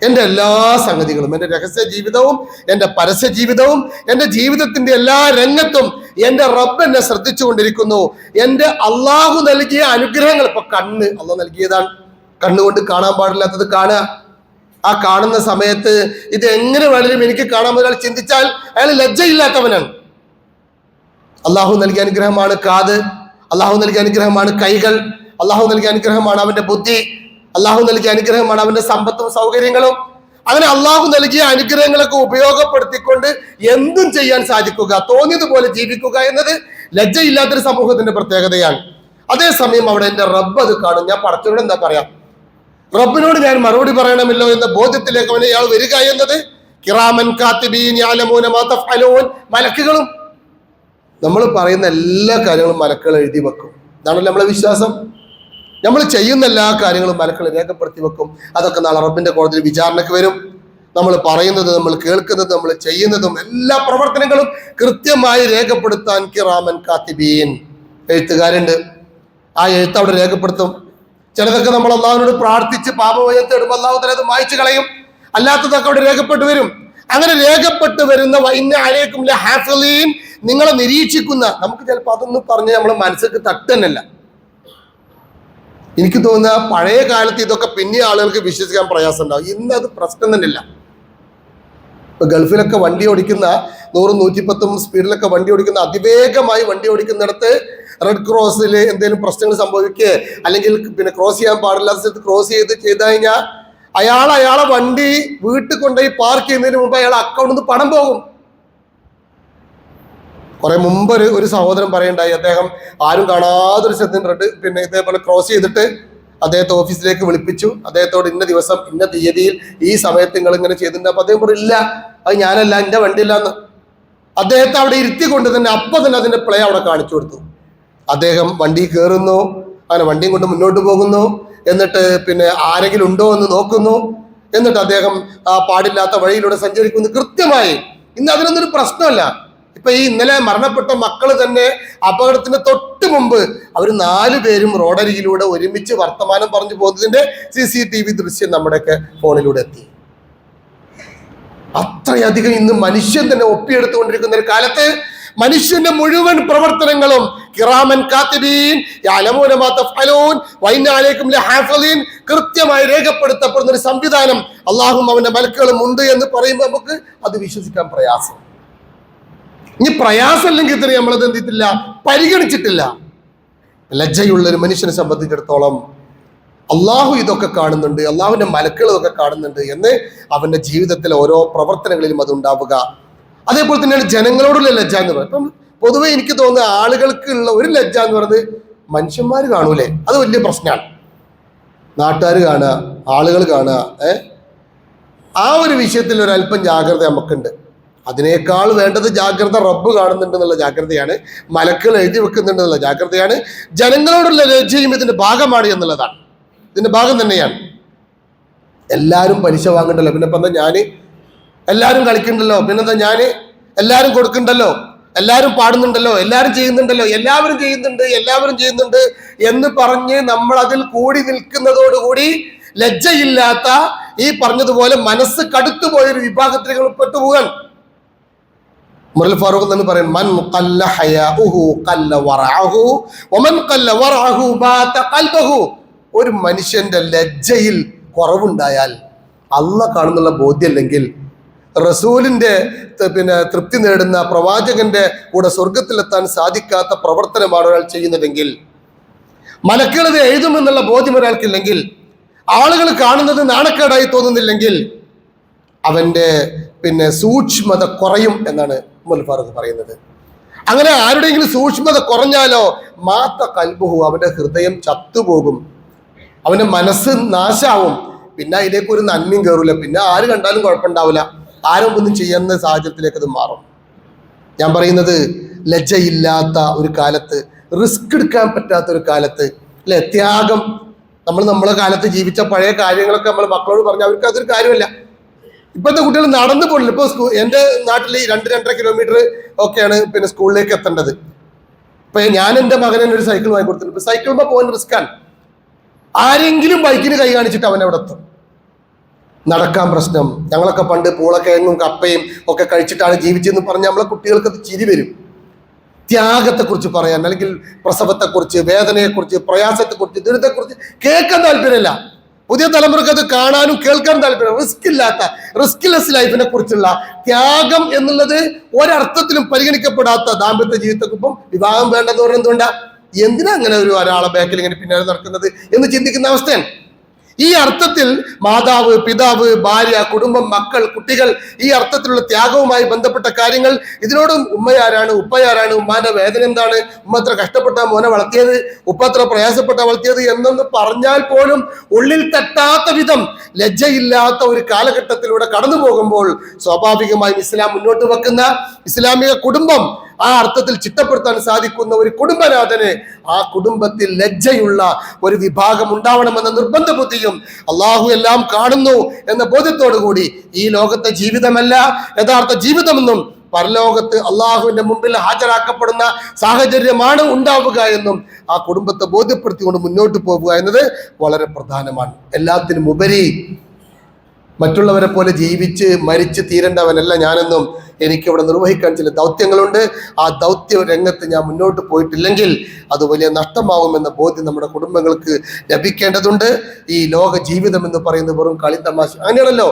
എൻ്റെ എല്ലാ സംഗതികളും, എൻ്റെ രഹസ്യ ജീവിതവും എൻ്റെ പരസ്യ ജീവിതവും എൻ്റെ ജീവിതത്തിന്റെ എല്ലാ രംഗത്തും എൻ്റെ റബ്ബ് എന്നെ ശ്രദ്ധിച്ചുകൊണ്ടിരിക്കുന്നു. എൻ്റെ അള്ളാഹു നൽകിയ അനുഗ്രഹങ്ങൾ, ഇപ്പൊ കണ്ണ് അള്ളാഹു നൽകിയതാണ്, കണ്ണുകൊണ്ട് കാണാൻ പാടില്ലാത്തത് കാണുക. ആ കാണുന്ന സമയത്ത് ഇത് എങ്ങനെ വേണമെങ്കിലും എനിക്ക് കാണാൻ ഒരാൾ ചിന്തിച്ചാൽ അയാൾ ലജ്ജയില്ലാത്തവനാണ്. അള്ളാഹു നൽകിയ അനുഗ്രഹമാണ് കാത്, അള്ളാഹു നൽകിയ അനുഗ്രഹമാണ് കൈകൾ, അള്ളാഹു നൽകിയ അനുഗ്രഹമാണ് അവന്റെ ബുദ്ധി, അള്ളാഹു നൽകിയ അനുഗ്രഹമാണ് അവന്റെ സമ്പത്തും സൗകര്യങ്ങളും. അങ്ങനെ അള്ളാഹു നൽകിയ അനുഗ്രഹങ്ങളൊക്കെ ഉപയോഗപ്പെടുത്തിക്കൊണ്ട് എന്തും ചെയ്യാൻ സാധിക്കുക, തോന്നിയതുപോലെ ജീവിക്കുക എന്നത് ലജ്ജയില്ലാത്തൊരു സമൂഹത്തിന്റെ പ്രത്യേകതയാണ്. അതേസമയം അവിടെ എൻ്റെ റബ്ബ് അത് കാണും. ഞാൻ പടച്ചവനോട് എന്താ പറയാ, റബ്ബിനോട് ഞാൻ മറുപടി പറയണമല്ലോ എന്ന ബോധ്യത്തിലേക്ക് അവനെ ഇയാൾ വരിക എന്നത് കിറാമൻ കാത്തിബീൻ യഅലമൂന മാ തഫ്അലൂൻ, മലക്കുകളും നമ്മൾ പറയുന്ന എല്ലാ കാര്യങ്ങളും മലക്കുകൾ എഴുതി വെക്കും. ഇതാണല്ലോ നമ്മളെ വിശ്വാസം. നമ്മൾ ചെയ്യുന്ന എല്ലാ കാര്യങ്ങളും മലക്കുകൾ രേഖപ്പെടുത്തി വെക്കും. അതൊക്കെ നാളെ റബ്ബിന്റെ കോടതിയിൽ വിചാരണയ്ക്ക് വരും. നമ്മൾ പറയുന്നത്, നമ്മൾ കേൾക്കുന്നത്, നമ്മൾ ചെയ്യുന്നതും എല്ലാ പ്രവർത്തനങ്ങളും കൃത്യമായി രേഖപ്പെടുത്താൻ കിറാമൻ കാത്തിബീൻ എഴുത്തുകാരുണ്ട്. ആ എഴുത്ത് അവിടെ രേഖപ്പെടുത്തും. ചിലതൊക്കെ നമ്മൾ അള്ളാഹുവിനോട് പ്രാർത്ഥിച്ച് പാപവയത്ത് ഇടുമ്പോൾ അള്ളാഹു തല അത് മായ്ച്ചു കളയും. അല്ലാത്തതൊക്കെ അവിടെ രേഖപ്പെട്ടു വരും. അങ്ങനെ രേഖപ്പെട്ടു വരുന്ന വഇന്ന അലൈക്കും ലഹാഫിളീൻ, നിങ്ങളെ നിരീക്ഷിക്കുന്ന, നമുക്ക് ചിലപ്പോൾ അതൊന്നും പറഞ്ഞ് നമ്മളെ മനസ്സിലേക്ക് തട്ടുന്നില്ല. എനിക്ക് തോന്നുന്ന പഴയ കാലത്ത് ഇതൊക്കെ പിന്നെ ആളുകൾക്ക് വിശ്വസിക്കാൻ പ്രയാസം ഉണ്ടാവും. ഇന്ന് അത് പ്രശ്നം തന്നെയില്ല. ഇപ്പൊ ഗൾഫിലൊക്കെ വണ്ടി ഓടിക്കുന്ന 100-110 സ്പീഡിലൊക്കെ വണ്ടി ഓടിക്കുന്ന, അതിവേഗമായി വണ്ടി ഓടിക്കുന്നിടത്ത് റെഡ് ക്രോസിൽ എന്തെങ്കിലും പ്രശ്നങ്ങൾ സംഭവിക്കുക, അല്ലെങ്കിൽ പിന്നെ ക്രോസ് ചെയ്യാൻ പാടില്ലാത്ത സ്ഥലത്ത് ക്രോസ് ചെയ്ത് കഴിഞ്ഞാൽ അയാളെ വണ്ടി വീട്ടിൽ കൊണ്ടുപോയി പാർക്ക് ചെയ്യുന്നതിന് മുമ്പ് അയാളെ അക്കൗണ്ടിൽ നിന്ന് പണം പോകും. കുറെ മുമ്പ് ഒരു സഹോദരൻ പറയുണ്ടായി, അദ്ദേഹം ആരും കാണാതൊരു സ്ഥലത്തിന് റെഡ് പിന്നെ ഇതേപോലെ ക്രോസ് ചെയ്തിട്ട് അദ്ദേഹത്തെ ഓഫീസിലേക്ക് വിളിപ്പിച്ചു. അദ്ദേഹത്തോട് ഇന്ന ദിവസം ഇന്ന തീയതിയിൽ ഈ സമയത്ത് നിങ്ങൾ ഇങ്ങനെ ചെയ്തിട്ടുണ്ട്. അപ്പൊ അദ്ദേഹം പറയില്ല, അത് ഞാനല്ല, എൻ്റെ വണ്ടിയില്ല എന്ന്. അദ്ദേഹത്തെ അവിടെ ഇരുത്തിക്കൊണ്ട് തന്നെ അപ്പം തന്നെ അതിന്റെ പ്ലേ അവിടെ കാണിച്ചു കൊടുത്തു. അദ്ദേഹം വണ്ടി കയറുന്നു, അങ്ങനെ വണ്ടിയും കൊണ്ട് മുന്നോട്ട് പോകുന്നു. എന്നിട്ട് പിന്നെ ആരെങ്കിലും ഉണ്ടോ എന്ന് നോക്കുന്നു. എന്നിട്ട് അദ്ദേഹം ആ പാടില്ലാത്ത വഴിയിലൂടെ സഞ്ചരിക്കുന്നു കൃത്യമായി. ഇന്ന് അതിനൊന്നൊരു പ്രശ്നമല്ല. ഇപ്പൊ ഈ ഇന്നലെ മരണപ്പെട്ട മക്കൾ തന്നെ അപകടത്തിന് തൊട്ട് മുമ്പ് അവർ 4 പേരും റോഡരികിലൂടെ ഒരുമിച്ച് വർത്തമാനം പറഞ്ഞു പോകുന്നതിന്റെ CCTV ദൃശ്യം നമ്മുടെയൊക്കെ ഫോണിലൂടെ എത്തി. അത്രയധികം ഇന്ന് മനുഷ്യൻ തന്നെ ഒപ്പിയെടുത്തുകൊണ്ടിരിക്കുന്ന ഒരു കാലത്ത് മനുഷ്യന്റെ മുഴുവൻ പ്രവർത്തനങ്ങളും കിറാമൻ കാത്തിബീൻ യഅലമൂന മാ തഫ്അലൂൻ വഇന്ന അലൈക്കും ലഹാഫിളീൻ കൃത്യമായി രേഖപ്പെടുത്തപ്പെടുന്ന ഒരു സംവിധാനം അള്ളാഹും അവന്റെ മലക്കുകളും ഉണ്ട് എന്ന് പറയുമ്പോൾ നമുക്ക് അത് വിശ്വസിക്കാൻ പ്രയാസം. ഇനി പ്രയാസമില്ലെങ്കിൽ തന്നെ നമ്മളത് എന്ത് ചെയ്തിട്ടില്ല, പരിഗണിച്ചിട്ടില്ല. ലജ്ജയുള്ള ഒരു മനുഷ്യനെ സംബന്ധിച്ചിടത്തോളം അള്ളാഹു ഇതൊക്കെ കാണുന്നുണ്ട്, അള്ളാഹുവിന്റെ മലക്കുകൾ ഇതൊക്കെ കാണുന്നുണ്ട് എന്ന് അവന്റെ ജീവിതത്തിലെ ഓരോ പ്രവർത്തനങ്ങളിലും അത് ഉണ്ടാവുക. അതേപോലെ തന്നെയാണ് ജനങ്ങളോടുള്ള ലജ്ജ എന്ന് പറയുന്നത്. ഇപ്പം പൊതുവെ എനിക്ക് തോന്നുന്ന ആളുകൾക്കുള്ള ഒരു ലജ്ജ എന്ന് പറയുന്നത് മനുഷ്യന്മാർ കാണൂലേ, അത് വലിയ പ്രശ്നമാണ്. നാട്ടുകാർ കാണുക, ആളുകൾ കാണുക, ആ ഒരു വിഷയത്തിൽ ഒരല്പം ജാഗ്രത നമുക്കുണ്ട്. അതിനേക്കാൾ വേണ്ടത് ജാഗ്രത റബ്ബ് കാണുന്നുണ്ട് എന്നുള്ള ജാഗ്രതയാണ്, മലക്കുകൾ എഴുതി വെക്കുന്നുണ്ട് എന്നുള്ള ജാഗ്രതയാണ്. ജനങ്ങളോടുള്ള ലജ്ജയും ഇതിന്റെ ഭാഗമാണ് എന്നുള്ളതാണ്, ഇതിന്റെ ഭാഗം തന്നെയാണ്. എല്ലാവരും പലിശ വാങ്ങണ്ടല്ലോ, പിന്നെ ഇപ്പം എന്താ ഞാൻ, എല്ലാവരും കളിക്കണ്ടല്ലോ, പിന്നെന്താ ഞാൻ, എല്ലാവരും കൊടുക്കണ്ടല്ലോ, എല്ലാവരും പാടുന്നുണ്ടല്ലോ, എല്ലാവരും ചെയ്യുന്നുണ്ടല്ലോ, എല്ലാവരും ചെയ്യുന്നുണ്ട് എന്ന് പറഞ്ഞ് നമ്മൾ അതിൽ കൂടി നിൽക്കുന്നതോടുകൂടി ലജ്ജയില്ലാത്ത ഈ പറഞ്ഞതുപോലെ മനസ്സ് കടുത്തുപോയൊരു വിഭാഗത്തിലേക്ക് പെട്ടുപോകാൻ. ഉമർ ഫാറൂഖ് എന്ന് പറയും, മൻ ഖല്ല ഹയാഉഹു ഖല്ല വറഅഹു വമൻ ഖല്ല വറഅഹു ബാത ഖൽബഹു. ഒരു മനുഷ്യന്റെ ലജ്ജയിൽ കുറവുണ്ടായാൽ, അള്ളാഹ് കാണുന്നുള്ള ബോധ്യമില്ലെങ്കിൽ, റസൂലിന്റെ തൃപ്തി നേടുന്ന പ്രവാചകന്റെ കൂടെ സ്വർഗത്തിലെത്താൻ സാധിക്കാത്ത പ്രവർത്തനമാണ് ഒരാൾ ചെയ്യുന്നതെങ്കിൽ, മലക്കുകൾ ഇത് എഴുതുമെന്നുള്ള ബോധ്യം ഒരാൾക്കില്ലെങ്കിൽ, ആളുകൾ കാണുന്നത് നാണക്കേടായി തോന്നുന്നില്ലെങ്കിൽ, അവന്റെ സൂക്ഷ്മത കുറയും എന്നാണ് ഉമർ ഫാറൂഖ് പറയുന്നത്. അങ്ങനെ ആരുടെയെങ്കിലും സൂക്ഷ്മത കുറഞ്ഞാലോ മാത്ത കൽബുഹു, അവന്റെ ഹൃദയം ചത്തുപോകും, അവന്റെ മനസ്സ് നാശാവും. പിന്നെ അതിലേക്ക് ഒരു നന്മയും കയറൂല, പിന്നെ ആര് കണ്ടാലും കുഴപ്പമുണ്ടാവില്ല, ആരും ഒന്നും ചെയ്യുന്ന സാഹചര്യത്തിലേക്ക് അത് മാറും. ഞാൻ പറയുന്നത് ലജ്ജയില്ലാത്ത ഒരു കാലത്ത്, റിസ്ക് എടുക്കാൻ പറ്റാത്ത ഒരു കാലത്ത്, അല്ലെ, ത്യാഗം. നമ്മളെ കാലത്ത് ജീവിച്ച പഴയ കാര്യങ്ങളൊക്കെ നമ്മൾ മക്കളോട് പറഞ്ഞാൽ അവർക്ക് അതൊരു കാര്യമല്ല. ഇപ്പോഴത്തെ കുട്ടികൾ നടന്നു പോകില്ല. ഇപ്പോൾ എൻ്റെ നാട്ടിൽ 2-2.5 കിലോമീറ്റർ ഒക്കെയാണ് സ്കൂളിലേക്ക് എത്തേണ്ടത്. ഇപ്പൊ ഞാൻ എൻ്റെ മകനെ ഒരു സൈക്കിൾ വാങ്ങി കൊടുത്തിട്ടുണ്ട്. ഇപ്പൊ സൈക്കിളുമ്പോൾ പോകാൻ റിസ്ക്കാണ്. ആരെങ്കിലും ബൈക്കിന് കൈ കാണിച്ചിട്ട് അവൻ അവിടെ എത്തും. നടക്കാൻ പ്രശ്നം. ഞങ്ങളൊക്കെ പണ്ട് പൂളക്കിഴങ്ങും കപ്പയും ഒക്കെ കഴിച്ചിട്ടാണ് ജീവിച്ചതെന്ന് പറഞ്ഞാൽ നമ്മളെ കുട്ടികൾക്ക് അത് ചിരി വരും. ത്യാഗത്തെക്കുറിച്ച് പറയാൻ, അല്ലെങ്കിൽ പ്രസവത്തെക്കുറിച്ച്, വേദനയെക്കുറിച്ച്, പ്രയാസത്തെക്കുറിച്ച്, ദുരിതത്തെക്കുറിച്ച് കേൾക്കാൻ താല്പര്യമില്ല. പുതിയ തലമുറക്ക് അത് കാണാനും കേൾക്കാൻ താല്പര്യം. റിസ്ക്ലെസ് ലൈഫിനെ കുറിച്ചുള്ള ത്യാഗം എന്നുള്ളത് ഒരർത്ഥത്തിലും പരിഗണിക്കപ്പെടാത്ത ദാമ്പത്യ ജീവിതത്തിനൊപ്പം വിവാഹം വേണ്ടെന്ന് പറയുന്നത് എന്തുകൊണ്ടാ? എന്തിനാ അങ്ങനെ ഒരാളെ ബാക്കിൽ ഇങ്ങനെ പിന്നാലെ നടക്കുന്നത് എന്ന് ചിന്തിക്കുന്ന അവസ്ഥയാണ്. ഈ അർത്ഥത്തിൽ മാതാവ്, പിതാവ്, ഭാര്യ, കുടുംബം, മക്കൾ, കുട്ടികൾ, ഈ അർത്ഥത്തിലുള്ള ത്യാഗവുമായി ബന്ധപ്പെട്ട കാര്യങ്ങൾ, ഇതിനോട് ഉമ്മയാരാണ്, ഉപ്പയാരാണ്, ഉമ്മാന്റെ വേദന എന്താണ്, ഉമ്മ അത്ര കഷ്ടപ്പെട്ട മോനെ വളർത്തിയത്, ഉപ്പ അത്ര പ്രയാസപ്പെട്ട വളർത്തിയത് എന്നൊന്ന് പറഞ്ഞാൽ പോലും ഉള്ളിൽ തട്ടാത്ത വിധം ലജ്ജയില്ലാത്ത ഒരു കാലഘട്ടത്തിലൂടെ കടന്നു പോകുമ്പോൾ സ്വാഭാവികമായും ഇസ്ലാം മുന്നോട്ട് വെക്കുന്ന ഇസ്ലാമിക കുടുംബം ആ അർത്ഥത്തിൽ ചിട്ടപ്പെടുത്താൻ സാധിക്കുന്ന ഒരു കുടുംബനാഥന് ആ കുടുംബത്തിൽ ലജ്ജയുള്ള ഒരു വിഭാഗം ഉണ്ടാവണമെന്ന നിർബന്ധ ബുദ്ധിയും അള്ളാഹു എല്ലാം കാണുന്നു എന്ന ബോധ്യത്തോടു കൂടി ഈ ലോകത്തെ ജീവിതമല്ല യഥാർത്ഥ ജീവിതമെന്നും പരലോകത്ത് അള്ളാഹുവിന്റെ മുമ്പിൽ ഹാജരാക്കപ്പെടുന്ന സാഹചര്യമാണ് ഉണ്ടാവുക എന്നും ആ കുടുംബത്തെ ബോധ്യപ്പെടുത്തിക്കൊണ്ട് മുന്നോട്ട് പോകുക എന്നത് വളരെ പ്രധാനമാണ്. എല്ലാത്തിനും ഉപരി മറ്റുള്ളവരെ പോലെ ജീവിച്ച് മരിച്ച് തീരേണ്ടവനല്ല ഞാനെന്നും എനിക്കിവിടെ നിർവഹിക്കാൻ ചില ദൗത്യങ്ങളുണ്ട്. ആ ദൗത്യ രംഗത്ത് ഞാൻ മുന്നോട്ട് പോയിട്ടില്ലെങ്കിൽ അത് വലിയ നഷ്ടമാവുമെന്ന ബോധ്യം നമ്മുടെ കുടുംബങ്ങൾക്ക് ലഭിക്കേണ്ടതുണ്ട്. ഈ ലോക ജീവിതം എന്ന് പറയുന്നത് വെറും കളി തമാശ അങ്ങനെയാണല്ലോ.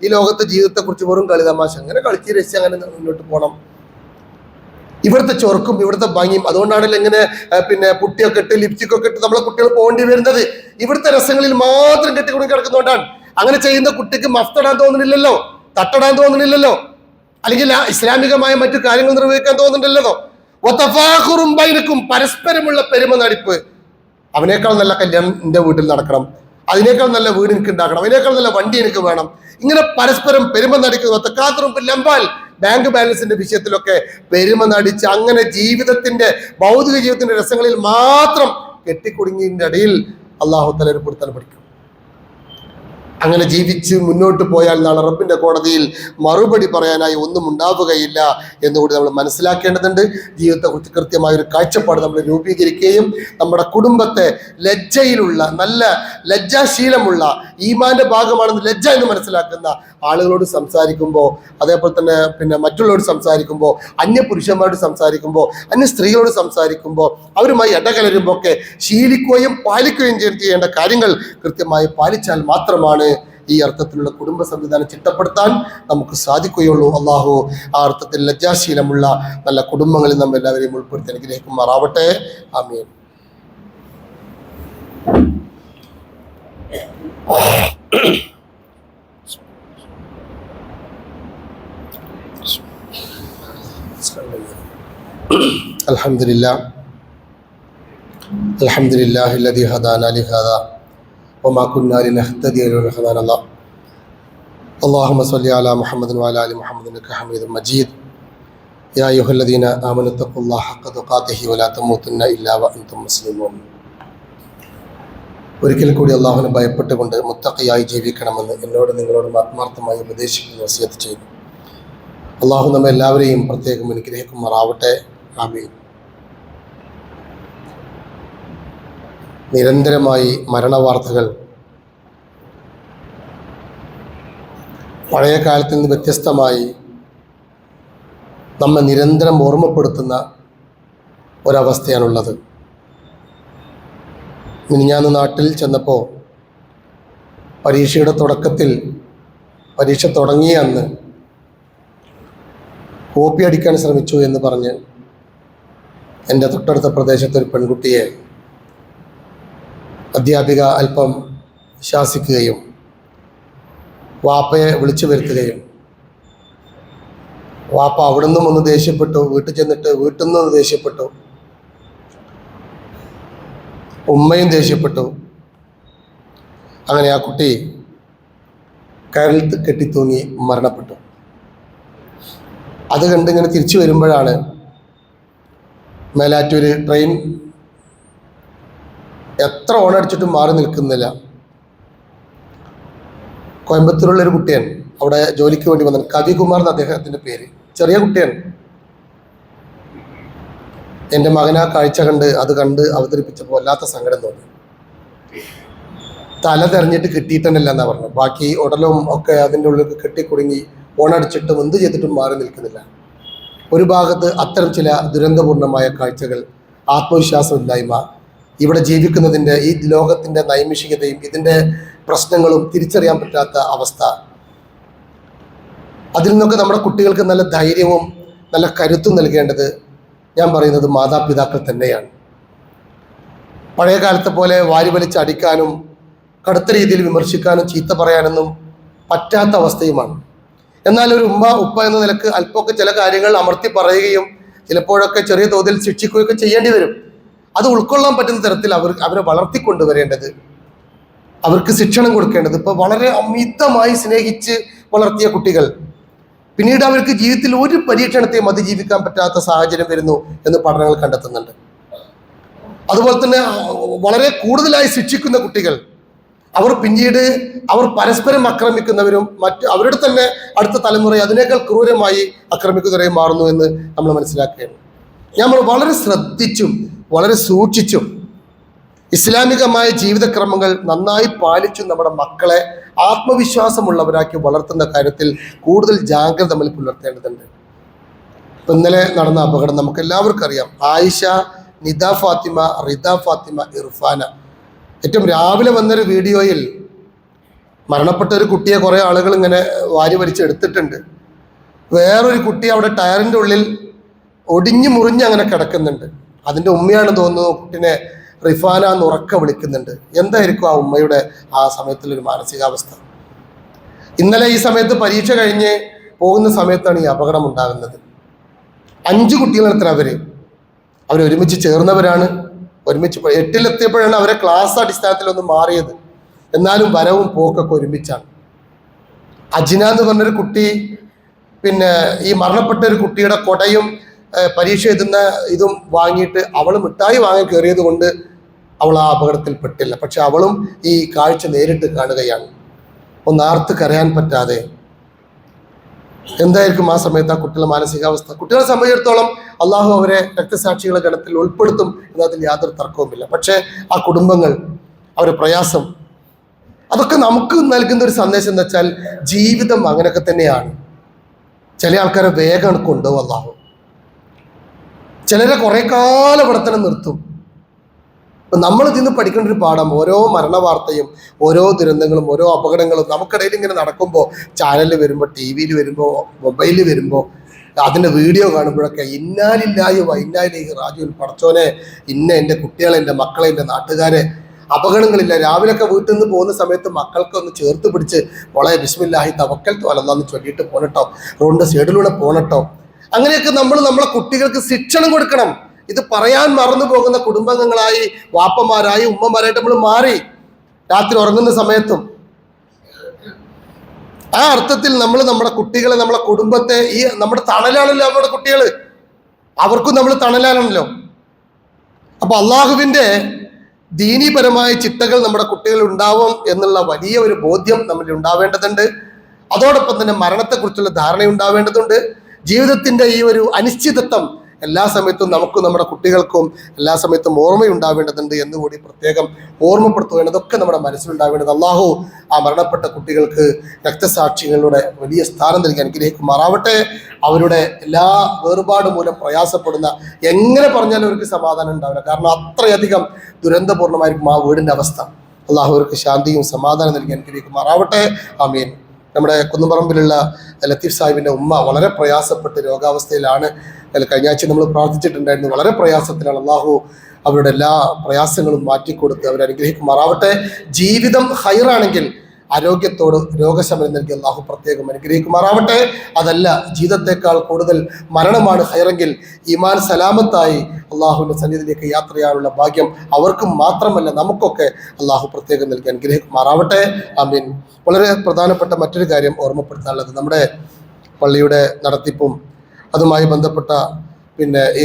ഈ ലോകത്തെ ജീവിതത്തെ കുറിച്ച് വെറും കളി തമാശ, അങ്ങനെ കളിച്ച് രസിച്ച് അങ്ങനെ മുന്നോട്ട് പോകണം. ഇവിടുത്തെ ചൊറുക്കും ഇവിടുത്തെ ഭംഗിയും, അതുകൊണ്ടാണല്ലോ ഇങ്ങനെ പുട്ടിയൊക്കെ ഇട്ട് ലിപ്സ്റ്റിക്കൊക്കെ ഇട്ട് നമ്മളെ കുട്ടികൾ പോകേണ്ടി വരുന്നത്. ഇവിടുത്തെ രസങ്ങളിൽ മാത്രം കെട്ടിക്കൊടുക്കി കിടക്കുന്നതുകൊണ്ടാണ്. അങ്ങനെ ചെയ്യുന്ന കുട്ടിക്ക് മഫ്തടാൻ തോന്നുന്നില്ലല്ലോ, തട്ടടാൻ തോന്നുന്നില്ലല്ലോ, അല്ലെങ്കിൽ ഇസ്ലാമികമായ മറ്റു കാര്യങ്ങൾ നിർവഹിക്കാൻ തോന്നുന്നില്ലല്ലോ. ഒത്തഫാഖുറും ബൈനക്കും, പരസ്പരമുള്ള പെരുമ നടിപ്പ്. അവനേക്കാൾ നല്ല കല്യാണം എൻ്റെ വീട്ടിൽ നടക്കണം, അതിനേക്കാൾ നല്ല വീട് എനിക്ക് ഉണ്ടാക്കണം, അതിനേക്കാൾ നല്ല വണ്ടി എനിക്ക് വേണം, ഇങ്ങനെ പരസ്പരം പെരുമ നടിക്കുക. തക്കാത്തുറും ലംബാൽ, ബാങ്ക് ബാലൻസിന്റെ വിഷയത്തിലൊക്കെ പെരുമ നടിച്ച് അങ്ങനെ ജീവിതത്തിന്റെ ഭൗതിക ജീവിതത്തിന്റെ രസങ്ങളിൽ മാത്രം കെട്ടിക്കുടുങ്ങിയതിന്റെ ഇടയിൽ അള്ളാഹു തആല ഒരു പൊടുത്തൽ പഠിക്കും. അങ്ങനെ ജീവിച്ച് മുന്നോട്ട് പോയാൽ നാളെ റബ്ബിന്റെ കോടതിയിൽ മറുപടി പറയാനായി ഒന്നും ഉണ്ടാവുകയില്ല എന്നുകൂടി നമ്മൾ മനസ്സിലാക്കേണ്ടതുണ്ട്. ജീവിതത്തെക്കുറിച്ച് കൃത്യമായ ഒരു കാഴ്ചപ്പാട് നമ്മൾ രൂപീകരിക്കുകയും നമ്മുടെ കുടുംബത്തെ ലജ്ജയിലുള്ള, നല്ല ലജ്ജാശീലമുള്ള, ഈമാന്റെ ഭാഗമാണെന്ന് ലജ്ജ എന്ന് മനസ്സിലാക്കുന്ന ആളുകളോട് സംസാരിക്കുമ്പോൾ, അതേപോലെ തന്നെ മറ്റുള്ളവരോട് സംസാരിക്കുമ്പോൾ, അന്യ പുരുഷന്മാരോട് സംസാരിക്കുമ്പോൾ, അന്യ സ്ത്രീകളോട് സംസാരിക്കുമ്പോൾ, അവരുമായി ഇടകലരുമ്പോൾ ഒക്കെ ശീലിക്കുകയും പാലിക്കുകയും ചെയ്യേണ്ട കാര്യങ്ങൾ കൃത്യമായി പാലിച്ചാൽ മാത്രമാണ് ഈ അർത്ഥത്തിലുള്ള കുടുംബ സംവിധാനം ചിട്ടപ്പെടുത്താൻ നമുക്ക് സാധിക്കുകയുള്ളൂ. അള്ളാഹു ആ അർത്ഥത്തിൽ ലജ്ജാശീലമുള്ള നല്ല കുടുംബങ്ങളിൽ നമ്മൾ എല്ലാവരെയും ഉൾപ്പെടുത്തി അനുഗ്രഹിക്കുമാറാവട്ടെ. ആമീൻ. അൽഹംദുലില്ലാഹ് അൽഹംദുലില്ലാഹില്ലദീ ഹദാനാ ലിഹാദാ വമാ കുന്നാ ലിനഹ്തദിയ ലൗലാ അൻ ഹദാനാ അല്ലാഹ്. അല്ലാഹുമ്മ സ്വല്ലി അലാ മുഹമ്മദിൻ വഅലാ ആലി മുഹമ്മദിൻ ഇന്നക ഹമീദും മജീദ്. യാ അയ്യുഹല്ലദീന ആമനൂ തഖുല്ലാഹ ഹഖ്ക തുഖാതിഹി വലാ തമൂതുന്ന ഇല്ലാ വഅൻതും മുസ്ലിമൂൻ. ഒരിക്കൽ കൂടി അള്ളാഹുവിനെ ഭയപ്പെട്ടുകൊണ്ട് മുത്തഖിയായി ജീവിക്കണമെന്ന് എന്നോട് നിങ്ങളോടും ആത്മാർത്ഥമായി ഉപദേശിക്കുന്നു, വസിയത്ത് ചെയ്യുന്നു. അള്ളാഹു നമ്മെ എല്ലാവരെയും പ്രത്യേകം അനുഗ്രഹിക്കുമാറാവട്ടെ. ആമീൻ. നിരന്തരമായി മരണവാർത്തകൾ പഴയ കാലത്തിൽ നിന്ന് വ്യത്യസ്തമായി നമ്മെ നിരന്തരം ഓർമ്മപ്പെടുത്തുന്ന ഒരവസ്ഥയാണുള്ളത്. മിനിഞ്ഞാന്ന് നാട്ടിൽ ചെന്നപ്പോൾ പരീക്ഷയുടെ തുടക്കത്തിൽ, പരീക്ഷ തുടങ്ങിയ അന്ന് കോപ്പി അടിക്കാൻ ശ്രമിച്ചു എന്ന് പറഞ്ഞ് എൻ്റെ തൊട്ടടുത്ത പ്രദേശത്തെ ഒരു പെൺകുട്ടിയെ അധ്യാപിക അല്പം ശാസിക്കുകയും വാപ്പയെ വിളിച്ചു വരുത്തുകയും, വാപ്പ അവിടെ നിന്നും ഒന്ന് ദേഷ്യപ്പെട്ടു, വീട്ടിൽ ചെന്നിട്ട് വീട്ടിൽ നിന്ന് ദേഷ്യപ്പെട്ടു, ഉമ്മയും ദേഷ്യപ്പെട്ടു. അങ്ങനെ ആ കുട്ടി കയറിൽ കെട്ടിത്തൂങ്ങി മരണപ്പെട്ടു. അത് കണ്ടിങ്ങനെ തിരിച്ചു വരുമ്പോഴാണ് മേലാറ്റൂർ ട്രെയിൻ എത്ര ഓണടിച്ചിട്ടും മാറി നിൽക്കുന്നില്ല. കോയമ്പത്തൂരുള്ളൊരു കുട്ടിയാണ്, അവിടെ ജോലിക്ക് വേണ്ടി വന്നത്. കവികുമാർ എന്ന് അദ്ദേഹത്തിൻ്റെ പേര്. ചെറിയ കുട്ടിയാണ്. എൻ്റെ മകൻ ആ കാഴ്ച അത് കണ്ട് അവതരിപ്പിച്ചപ്പോൾ വല്ലാത്ത സങ്കടം തോന്നി. തല തെരഞ്ഞിട്ട് കിട്ടിയിട്ടുണ്ടല്ല എന്നാ പറഞ്ഞത്. ബാക്കി ഉടലും ഒക്കെ അതിൻ്റെ ഉള്ളിൽ കെട്ടിക്കുടുങ്ങി ഓണടിച്ചിട്ടും എന്ത് ചെയ്തിട്ടും മാറി നിൽക്കുന്നില്ല. ഒരു ഭാഗത്ത് അത്തരം ചില ദുരന്തപൂർണമായ കാഴ്ചകൾ, ആത്മവിശ്വാസമില്ലായ്മ, ഇവിടെ ജീവിക്കുന്നതിൻ്റെ, ഈ ലോകത്തിൻ്റെ നൈമിഷികതയും ഇതിൻ്റെ പ്രശ്നങ്ങളും തിരിച്ചറിയാൻ പറ്റാത്ത അവസ്ഥ. അതിൽ നിന്നൊക്കെ നമ്മുടെ കുട്ടികൾക്ക് നല്ല ധൈര്യവും നല്ല കരുത്തും നൽകേണ്ടത് ഞാൻ പറയുന്നത് മാതാപിതാക്കൾ തന്നെയാണ്. പഴയ കാലത്തെ പോലെ വാരി വലിച്ച് അടിക്കാനും കടുത്ത രീതിയിൽ വിമർശിക്കാനും ചീത്ത പറയാനൊന്നും പറ്റാത്ത അവസ്ഥയുമാണ്. എന്നാൽ ഒരു ഉമ്മ ഉപ്പ എന്ന നിലക്ക് അല്പമൊക്കെ ചില കാര്യങ്ങൾ അമർത്തി പറയുകയും ചിലപ്പോഴൊക്കെ ചെറിയ തോതിൽ ശിക്ഷിക്കുകയൊക്കെ ചെയ്യേണ്ടി വരും. അത് ഉൾക്കൊള്ളാൻ പറ്റുന്ന തരത്തിൽ അവരെ വളർത്തിക്കൊണ്ടുവരേണ്ടത്, അവർക്ക് ശിക്ഷണം കൊടുക്കേണ്ടത്. ഇപ്പോൾ വളരെ അമിതമായി സ്നേഹിച്ച് വളർത്തിയ കുട്ടികൾ പിന്നീട് അവർക്ക് ജീവിതത്തിൽ ഒരു പരീക്ഷണത്തെയും അതിജീവിക്കാൻ പറ്റാത്ത സാഹചര്യം വരുന്നു എന്ന് പഠനങ്ങൾ കണ്ടെത്തുന്നുണ്ട്. അതുപോലെ തന്നെ വളരെ കൂടുതലായി ശിക്ഷിക്കുന്ന കുട്ടികൾ പിന്നീട് അവർ പരസ്പരം ആക്രമിക്കുന്നവരും അവരുടെ തന്നെ അടുത്ത തലമുറയെ അതിനേക്കാൾ ക്രൂരമായി ആക്രമിക്കുന്നവരെയും മാറുന്നു എന്ന് നമ്മൾ മനസ്സിലാക്കുകയാണ്. നമ്മൾ വളരെ ശ്രദ്ധിച്ചും വളരെ സൂക്ഷിച്ചും ഇസ്ലാമികമായ ജീവിതക്രമങ്ങൾ നന്നായി പാലിച്ചും നമ്മുടെ മക്കളെ ആത്മവിശ്വാസമുള്ളവരാക്കി വളർത്തുന്ന കാര്യത്തിൽ കൂടുതൽ ജാഗ്രത നമ്മൾ പുലർത്തേണ്ടതുണ്ട്. ഇപ്പം ഇന്നലെ നടന്ന അപകടം നമുക്ക് എല്ലാവർക്കും അറിയാം. ആയിഷ, നിദ ഫാത്തിമ, റിദ ഫാത്തിമ, ഇർഫാന. ഏറ്റവും രാവിലെ വന്നൊരു വീഡിയോയിൽ മരണപ്പെട്ട ഒരു കുട്ടിയെ കുറേ ആളുകൾ ഇങ്ങനെ വാരി വലിച്ചെടുത്തിട്ടുണ്ട്. വേറൊരു കുട്ടി അവിടെ ടയറിൻ്റെ ഉള്ളിൽ ഒടിഞ്ഞു മുറിഞ്ഞ് അങ്ങനെ കിടക്കുന്നുണ്ട്. അതിൻ്റെ ഉമ്മയാണ് തോന്നുന്നു കുട്ടിനെ റിഫാന എന്ന് ഉറക്കെ വിളിക്കുന്നുണ്ട്. എന്തായിരിക്കും ആ ഉമ്മയുടെ ആ സമയത്തുള്ളൊരു മാനസികാവസ്ഥ? ഇന്നലെ ഈ സമയത്ത് പരീക്ഷ കഴിഞ്ഞ് പോകുന്ന സമയത്താണ് ഈ അപകടം ഉണ്ടാകുന്നത്. 5 കുട്ടികളെത്ര അവരൊരുമിച്ച് ചേർന്നവരാണ്. ഒരുമിച്ച് 8-ലെത്തിയപ്പോഴാണ് അവരെ ക്ലാസ് അടിസ്ഥാനത്തിലൊന്ന് മാറിയത്. എന്നാലും വരവും പോക്കൊക്കെ ഒരുമിച്ചാണ്. അജിന എന്ന് പറഞ്ഞൊരു കുട്ടി, പിന്നെ ഈ മരണപ്പെട്ട ഒരു കുട്ടിയുടെ കൊടയും പരീക്ഷ എഴുതുന്ന ഇതും വാങ്ങിയിട്ട് അവൾ മിഠായി വാങ്ങാൻ കയറിയത് കൊണ്ട് അവൾ ആ അപകടത്തിൽ പെട്ടില്ല. പക്ഷെ അവളും ഈ കാഴ്ച നേരിട്ട് കാണുകയാണ്. ഒന്ന് ആർത്ത് കരയാൻ പറ്റാതെ. എന്തായിരിക്കും ആ സമയത്ത് ആ കുട്ടികളുടെ മാനസികാവസ്ഥ? കുട്ടികളെ സംബന്ധിച്ചിടത്തോളം അള്ളാഹു അവരെ രക്തസാക്ഷികളുടെ ഗണത്തിൽ ഉൾപ്പെടുത്തും എന്നതിൽ യാതൊരു തർക്കവുമില്ല. പക്ഷേ ആ കുടുംബങ്ങൾ, അവരുടെ പ്രയാസം, അതൊക്കെ നമുക്ക് നൽകുന്ന ഒരു സന്ദേശം എന്താ വെച്ചാൽ ജീവിതം അങ്ങനെയൊക്കെ തന്നെയാണ്. ചില ആൾക്കാരെ വേഗം കൊണ്ടുപോകും അള്ളാഹു, ചിലരെ കുറേ കാലം ഇവിടെ തന്നെ നിർത്തും. നമ്മൾ ഇതിന്ന് പഠിക്കേണ്ട ഒരു പാഠം, ഓരോ മരണവാർത്തയും ഓരോ ദുരന്തങ്ങളും ഓരോ അപകടങ്ങളും നമുക്കിടയിൽ ഇങ്ങനെ നടക്കുമ്പോൾ, ചാനലിൽ വരുമ്പോൾ, ടി വിയിൽ വരുമ്പോൾ, മൊബൈലിൽ വരുമ്പോൾ, അതിൻ്റെ വീഡിയോ കാണുമ്പോഴൊക്കെ ഇന്നാലില്ലായോ ഇന്നാലിലേക്ക് റാജുവിൽ പടച്ചോനെ, എൻ്റെ കുട്ടികളെ, എൻ്റെ മക്കളെ, എൻ്റെ നാട്ടുകാരെ, അപകടങ്ങളില്ല. രാവിലെയൊക്കെ വീട്ടിൽ നിന്ന് പോകുന്ന സമയത്ത് മക്കൾക്ക് ഒന്ന് ചേർത്ത് പിടിച്ച് മോളെ ബിസ്മില്ലാഹി തവക്കൽതു അലല്ലാഹ് ചൊല്ലിയിട്ട് പോകട്ടോ, റോഡിൻ്റെ സൈഡിലൂടെ പോകട്ടോ. അങ്ങനെയൊക്കെ നമ്മൾ നമ്മളെ കുട്ടികൾക്ക് ശിക്ഷണം കൊടുക്കണം. ഇത് പറയാൻ മറന്നു പോകുന്ന കുടുംബാംഗങ്ങളായി, വാപ്പമാരായി, ഉമ്മമാരായിട്ട് നമ്മൾ മാറി. രാത്രി ഉറങ്ങുന്ന സമയത്തും ആ അർത്ഥത്തിൽ നമ്മൾ നമ്മുടെ കുട്ടികളെ, നമ്മളെ കുടുംബത്തെ, ഈ നമ്മുടെ തണലാണല്ലോ നമ്മുടെ കുട്ടികൾ, അവർക്കും നമ്മൾ തണലാണല്ലോ. അപ്പൊ അള്ളാഹുവിൻ്റെ ദീനീപരമായ ചിട്ടകൾ നമ്മുടെ കുട്ടികൾ ഉണ്ടാവും എന്നുള്ള വലിയ ഒരു ബോധ്യം നമ്മളിൽ ഉണ്ടാവേണ്ടതുണ്ട്. അതോടൊപ്പം തന്നെ മരണത്തെക്കുറിച്ചുള്ള ധാരണ ഉണ്ടാവേണ്ടതുണ്ട്. ജീവിതത്തിൻ്റെ ഈ ഒരു അനിശ്ചിതത്വം എല്ലാ സമയത്തും നമുക്കും നമ്മുടെ കുട്ടികൾക്കും എല്ലാ സമയത്തും ഓർമ്മയുണ്ടാവേണ്ടതുണ്ട് എന്നുകൂടി പ്രത്യേകം ഓർമ്മപ്പെടുത്തുകയാണ്. ഇതൊക്കെ നമ്മുടെ മനസ്സിലുണ്ടാവേണ്ടത്. അള്ളാഹു ആ മരണപ്പെട്ട കുട്ടികൾക്ക് രക്തസാക്ഷികളുടെ വലിയ സ്ഥാനം നൽകി അനുഗ്രഹിക്കുമാറാവട്ടെ. അവരുടെ എല്ലാ വേർപാട് മൂലം പ്രയാസപ്പെടുന്ന, എങ്ങനെ പറഞ്ഞാലും അവർക്ക് സമാധാനം ഉണ്ടാവില്ല. കാരണം അത്രയധികം ദുരന്തപൂർണ്ണമായിരിക്കും ആ വീടിൻ്റെ അവസ്ഥ. അള്ളാഹു അവർക്ക് ശാന്തിയും സമാധാനം നൽകി അനുഗ്രഹിക്കുമാറാവട്ടെ. ആമീൻ. നമ്മുടെ കുന്നുപറമ്പിലുള്ള ലത്തീഫ് സാഹിബിൻ്റെ ഉമ്മ വളരെ പ്രയാസപ്പെട്ട് രോഗാവസ്ഥയിലാണ്. കഴിഞ്ഞ ആഴ്ച നമ്മൾ പ്രാർത്ഥിച്ചിട്ടുണ്ടായിരുന്നു. വളരെ പ്രയാസത്തിലാണ്. അള്ളാഹു അവരുടെ എല്ലാ പ്രയാസങ്ങളും മാറ്റിക്കൊടുത്ത് അവരെ അനുഗ്രഹിക്കുമാറാവട്ടെ. ജീവിതം ഹൈറാണെങ്കിൽ ആരോഗ്യത്തോട് രോഗശമനം നൽകി അള്ളാഹു പ്രത്യേകം അനുഗ്രഹിക്കുമാറാവട്ടെ. അതല്ല, ജീവിതത്തെക്കാൾ കൂടുതൽ മരണമാണ് ഹൈറെങ്കിൽ ഈമാൻ സലാമത്തായി അള്ളാഹുവിൻ്റെ സന്നിധിയിലേക്ക് യാത്ര ചെയ്യാനുള്ള ഭാഗ്യം അവർക്കും മാത്രമല്ല നമുക്കൊക്കെ അള്ളാഹു പ്രത്യേകം നൽകി അനുഗ്രഹിക്കുമാറാവട്ടെ. ആമീൻ. വളരെ പ്രധാനപ്പെട്ട മറ്റൊരു കാര്യം ഓർമ്മപ്പെടുത്താനുള്ളത്, നമ്മുടെ പള്ളിയുടെ നടത്തിപ്പും അതുമായി ബന്ധപ്പെട്ട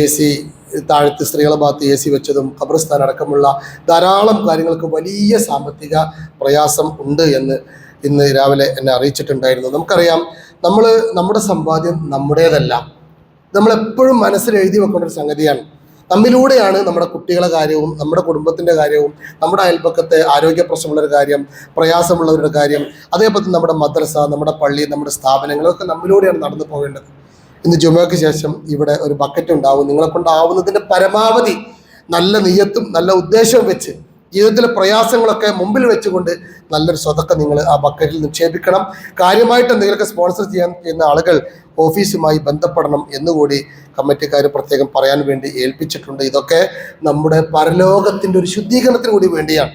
AC താഴത്ത് സ്ത്രീകളെ ഭാഗത്ത് AC വെച്ചതും ഖബർസ്ഥാൻ അടക്കമുള്ള ധാരാളം കാര്യങ്ങൾക്ക് വലിയ സാമ്പത്തിക പ്രയാസം ഉണ്ട് എന്ന് ഇന്ന് രാവിലെ എന്നെ അറിയിച്ചിട്ടുണ്ടായിരുന്നു. നമുക്കറിയാം, നമ്മുടെ സമ്പാദ്യം നമ്മുടേതല്ല. നമ്മളെപ്പോഴും മനസ്സിൽ എഴുതി വെക്കേണ്ട ഒരു സംഗതിയാണ്. നമ്മിലൂടെയാണ് നമ്മുടെ കുട്ടികളുടെ കാര്യവും നമ്മുടെ കുടുംബത്തിൻ്റെ കാര്യവും നമ്മുടെ അയൽപക്കത്തെ ആരോഗ്യ പ്രശ്നമുള്ളൊരു കാര്യം, പ്രയാസമുള്ളവരുടെ കാര്യം, അതേപോലെ നമ്മുടെ മദ്രസ, നമ്മുടെ പള്ളി, നമ്മുടെ സ്ഥാപനങ്ങളൊക്കെ നമ്മിലൂടെയാണ് നടന്നു പോകേണ്ടത്. ഇന്ന് ജുമയ്ക്ക് ശേഷം ഇവിടെ ഒരു ബക്കറ്റ് ഉണ്ടാവും. നിങ്ങളെ കൊണ്ടാവുന്നതിൻ്റെ പരമാവധി നല്ല നിയ്യത്തും നല്ല ഉദ്ദേശവും വെച്ച് ജീവിതത്തിലെ പ്രയാസങ്ങളൊക്കെ മുമ്പിൽ വെച്ചുകൊണ്ട് നല്ലൊരു സ്വതക്ക നിങ്ങൾ ആ ബക്കറ്റിൽ നിക്ഷേപിക്കണം. കാര്യമായിട്ട് എന്തെങ്കിലുമൊക്കെ സ്പോൺസർ ചെയ്യുന്ന ആളുകൾ ഓഫീസുമായി ബന്ധപ്പെടണം എന്നുകൂടി കമ്മിറ്റിക്കാർ പ്രത്യേകം പറയാൻ വേണ്ടി ഏൽപ്പിച്ചിട്ടുണ്ട്. ഇതൊക്കെ നമ്മുടെ പരലോകത്തിൻ്റെ ഒരു ശുദ്ധീകരണത്തിന് കൂടി വേണ്ടിയാണ്.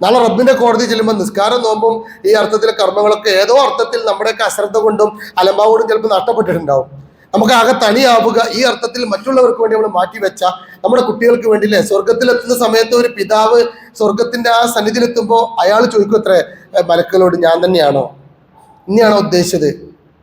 നാളെ റബ്ബിന്റെ കോടതി ചെല്ലുമ്പോൾ നിസ്കാരം, നോമ്പും ഈ അർത്ഥത്തിലെ കർമ്മങ്ങളൊക്കെ ഏതോ അർത്ഥത്തിൽ നമ്മുടെയൊക്കെ അശ്രദ്ധ കൊണ്ടും അലംഭാവ് കൊണ്ടും ചിലപ്പോൾ നഷ്ടപ്പെട്ടിട്ടുണ്ടാവും. നമുക്ക് ആകെ തനിയാവുക ഈ അർത്ഥത്തിൽ മറ്റുള്ളവർക്ക് വേണ്ടി നമ്മൾ മാറ്റിവെച്ച നമ്മുടെ കുട്ടികൾക്ക് വേണ്ടിയില്ലേ, സ്വർഗത്തിലെത്തുന്ന സമയത്ത് ഒരു പിതാവ് സ്വർഗത്തിന്റെ ആ സന്നിധിയിലെത്തുമ്പോൾ അയാൾ ചോദിക്കും, അത്രേ മലക്കളോട്, ഞാൻ തന്നെയാണോ, ഇനിയാണോ ഉദ്ദേശിച്ചത്,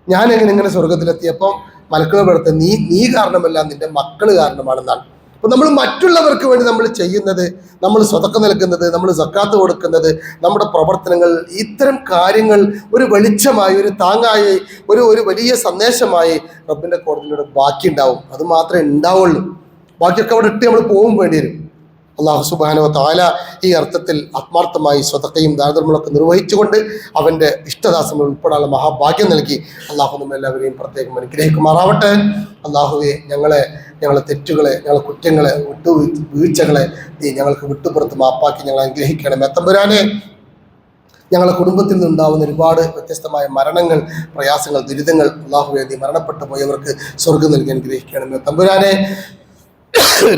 ഞാൻ എങ്ങനെ സ്വർഗത്തിലെത്തിയപ്പം മലക്കൾ പെടുത്ത നീ കാരണമല്ല, നിന്റെ മക്കൾ കാരണമാണെന്നാണ്. അപ്പൊ നമ്മൾ മറ്റുള്ളവർക്ക് വേണ്ടി നമ്മൾ ചെയ്യുന്നത്, നമ്മൾ സ്വതക്ക നൽകുന്നത്, നമ്മൾ സക്കാത്ത് കൊടുക്കുന്നത്, നമ്മുടെ പ്രവർത്തനങ്ങൾ, ഇത്തരം കാര്യങ്ങൾ ഒരു വെളിച്ചമായി, ഒരു താങ്ങായി, ഒരു വലിയ സന്ദേശമായി റബ്ബിന്റെ കോടതിയിലൂടെ ബാക്കി ഉണ്ടാവും. അത് മാത്രമേ ഉണ്ടാവുള്ളൂ. ബാക്കിയൊക്കെ അവിടെ ഇട്ട് നമ്മൾ പോകും വേണ്ടി വരും. അള്ളാഹു സുബ്ഹാനഹു വ തആല ഈ അർത്ഥത്തിൽ ആത്മാർത്ഥമായി സ്വതക്കയും ദാനധർമ്മങ്ങളൊക്കെ നിർവഹിച്ചുകൊണ്ട് അവൻ്റെ ഇഷ്ടദാസങ്ങൾ ഉൾപ്പെടാനുള്ള മഹാഭാഗ്യം നൽകി അള്ളാഹു നമ്മെല്ലാവരെയും പ്രത്യേകം അനുഗ്രഹിക്കുമാറാവട്ടെ. അള്ളാഹുവെ, ഞങ്ങളെ തെറ്റുകളെ, ഞങ്ങളെ കുറ്റങ്ങളെ, വീഴ്ചകളെ നീ ഞങ്ങൾക്ക് വിട്ടുപുറത്ത് മാപ്പാക്കി ഞങ്ങളെ അനുഗ്രഹിക്കണമേ തമ്പുരാനെ. ഞങ്ങളുടെ കുടുംബത്തിൽ നിന്നുണ്ടാവുന്ന ഒരുപാട് വ്യത്യസ്തമായ മരണങ്ങൾ, പ്രയാസങ്ങൾ, ദുരിതങ്ങൾ, അള്ളാഹുവെ നീ മരണപ്പെട്ടു പോയവർക്ക് സ്വർഗ്ഗം നൽകി അനുഗ്രഹിക്കണമേ തമ്പുരാനെ.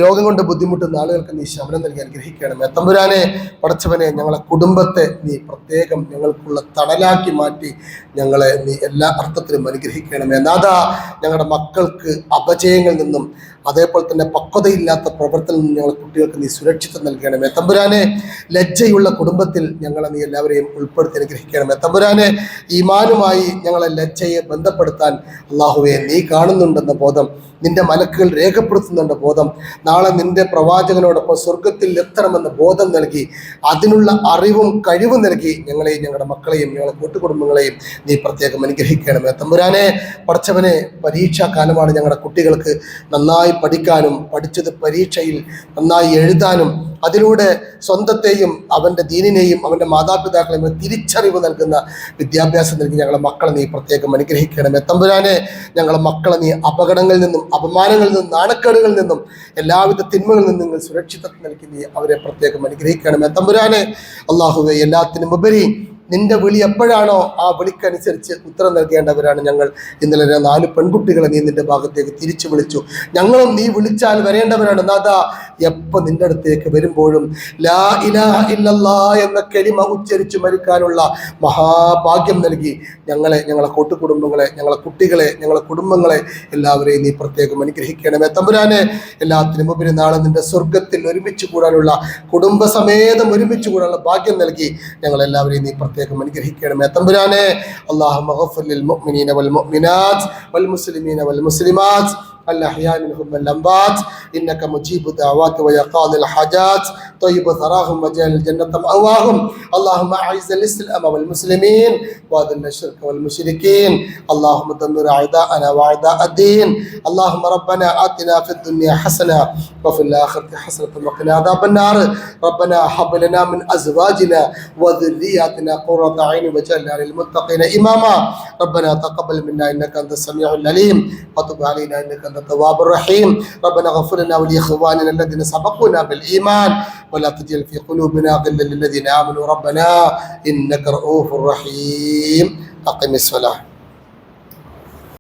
രോഗം കൊണ്ട് ബുദ്ധിമുട്ടുന്ന ആളുകൾക്ക് നീ ശമനം നൽകി അനുഗ്രഹിക്കണമേ തമ്പുരാനെ. പടച്ചവനെ, ഞങ്ങളെ കുടുംബത്തെ നീ പ്രത്യേകം ഞങ്ങൾക്കുള്ള തണലാക്കി മാറ്റി ഞങ്ങളെ നീ എല്ലാ അർത്ഥത്തിലും അനുഗ്രഹിക്കണമേ നാഥാ. ഞങ്ങളുടെ മക്കൾക്ക് അപജയങ്ങളിൽ നിന്നും അതേപോലെ തന്നെ പക്വതയില്ലാത്ത പ്രവർത്തനം ഞങ്ങളെ കുട്ടികൾക്ക് നീ സുരക്ഷിതം നൽകണമേ തമ്പുരാനെ. ലജ്ജയുള്ള കുടുംബത്തിൽ ഞങ്ങളെ നീ എല്ലാവരെയും ഉൾപ്പെടുത്തി അനുഗ്രഹിക്കണമേ തമ്പുരാനെ. ഈമാനുമായി ഞങ്ങളെ ലജ്ജയെ ബന്ധപ്പെടുത്താൻ അള്ളാഹുവെ നീ കാണുന്നുണ്ടെന്ന ബോധം, നിന്റെ മലക്കുകൾ രേഖപ്പെടുത്തുന്നുണ്ട് ബോധം, നാളെ നിന്റെ പ്രവാചകനോടൊപ്പം സ്വർഗത്തിൽ എത്തണമെന്ന ബോധം നൽകി അതിനുള്ള അറിവും കഴിവും നൽകി ഞങ്ങളെയും ഞങ്ങളുടെ മക്കളെയും ഞങ്ങളുടെ കൂട്ടുകുടുംബങ്ങളെയും നീ പ്രത്യേകം അനുഗ്രഹിക്കണമേ തമ്പുരാനെ. പടച്ചവനെ, പരീക്ഷാ കാലമാണ്. ഞങ്ങളുടെ കുട്ടികൾക്ക് നന്നായി പഠിക്കാനും പഠിച്ചത് പരീക്ഷയിൽ നന്നായി എഴുതാനും അതിലൂടെ സ്വന്തത്തെയും അവൻ്റെ ദീനിനെയും അവൻ്റെ മാതാപിതാക്കളെയും തിരിച്ചറിവ് നൽകുന്ന വിദ്യാഭ്യാസം നൽകി ഞങ്ങളെ മക്കളെ നീ പ്രത്യേകം അനുഗ്രഹിക്കണമേ തമ്പുരാനെ. ഞങ്ങളെ മക്കളെ നീ അപകടങ്ങളിൽ നിന്നും അപമാനങ്ങളിൽ നിന്നും നാണക്കേടുകളിൽ നിന്നും എല്ലാവിധ തിന്മകളിൽ നിന്നും നിങ്ങൾ സുരക്ഷിതത്വം നൽകി നീ അവരെ പ്രത്യേകം അനുഗ്രഹിക്കണമേ തമ്പുരാനെ. അള്ളാഹുവെ, എല്ലാത്തിനും ഉപരി നിന്റെ വിളി എപ്പോഴാണോ ആ വിളിക്കനുസരിച്ച് ഉത്തരം നൽകേണ്ടവരാണ് ഞങ്ങൾ. ഇന്നലെ 4 പെൺകുട്ടികളെ നീ നിന്റെ ഭാഗത്തേക്ക് തിരിച്ചു വിളിച്ചു. ഞങ്ങളും നീ വിളിച്ചാൽ വരേണ്ടവരാണ് നാഥാ. എപ്പോൾ നിന്റെ അടുത്തേക്ക് വരുമ്പോഴും ലാ ഇലാഹ ഇല്ലല്ലാ എന്ന കലിമ ഉച്ചരിച്ച് മരിക്കാനുള്ള മഹാഭാഗ്യം നൽകി ഞങ്ങളെ കൂട്ടുകുടുംബങ്ങളെ, ഞങ്ങളെ കുട്ടികളെ, ഞങ്ങളെ കുടുംബങ്ങളെ എല്ലാവരെയും നീ പ്രത്യേകം അനുഗ്രഹിക്കണമേ തമ്പുരാനെ. എല്ലാത്തിനും ഉപരി നാളെ നിന്റെ സ്വർഗത്തിൽ ഒരുമിച്ച് കൂടാനുള്ള, കുടുംബസമേതം ഒരുമിച്ച് കൂടാനുള്ള ഭാഗ്യം നൽകി ഞങ്ങളെല്ലാവരെയും നീ പ്രത്യേകം അനുഗ്രഹിക്കണമേ തമ്പുരാനെ. അല്ലാഹുമ്മ ഗഫിർ ലിൽ മുഅ്മിനീന വൽ മുഅ്മിനാത്ത് വൽ മുസ്ലിമീന വൽ മുസ്ലിമാത്ത് الأحياء منهم والأموات إنك مجيب الدعوات ويقاضي الحاجات طيب ثراهم وجعل الجنة مأواهم اللهم أعز الإسلام والمسلمين وأذل الشرك والمشركين اللهم دمر أعداءنا وأعداء الدين اللهم ربنا آتنا في الدنيا حسنة وفي الآخرة حسنة وقنا عذاب النار ربنا هب لنا من أزواجنا وذرياتنا قرة أعين واجعلنا للمتقين إماما ربنا تقبل منا إنك أنت السميع العليم وتب علينا إنك أنت التواب الرحيم ربنا اغفر لنا ولإخواننا الذين سبقونا بالإيمان ولا تجعل في قلوبنا غلا للذين آمنوا ربنا إنك رؤوف رحيم أقم الصلاة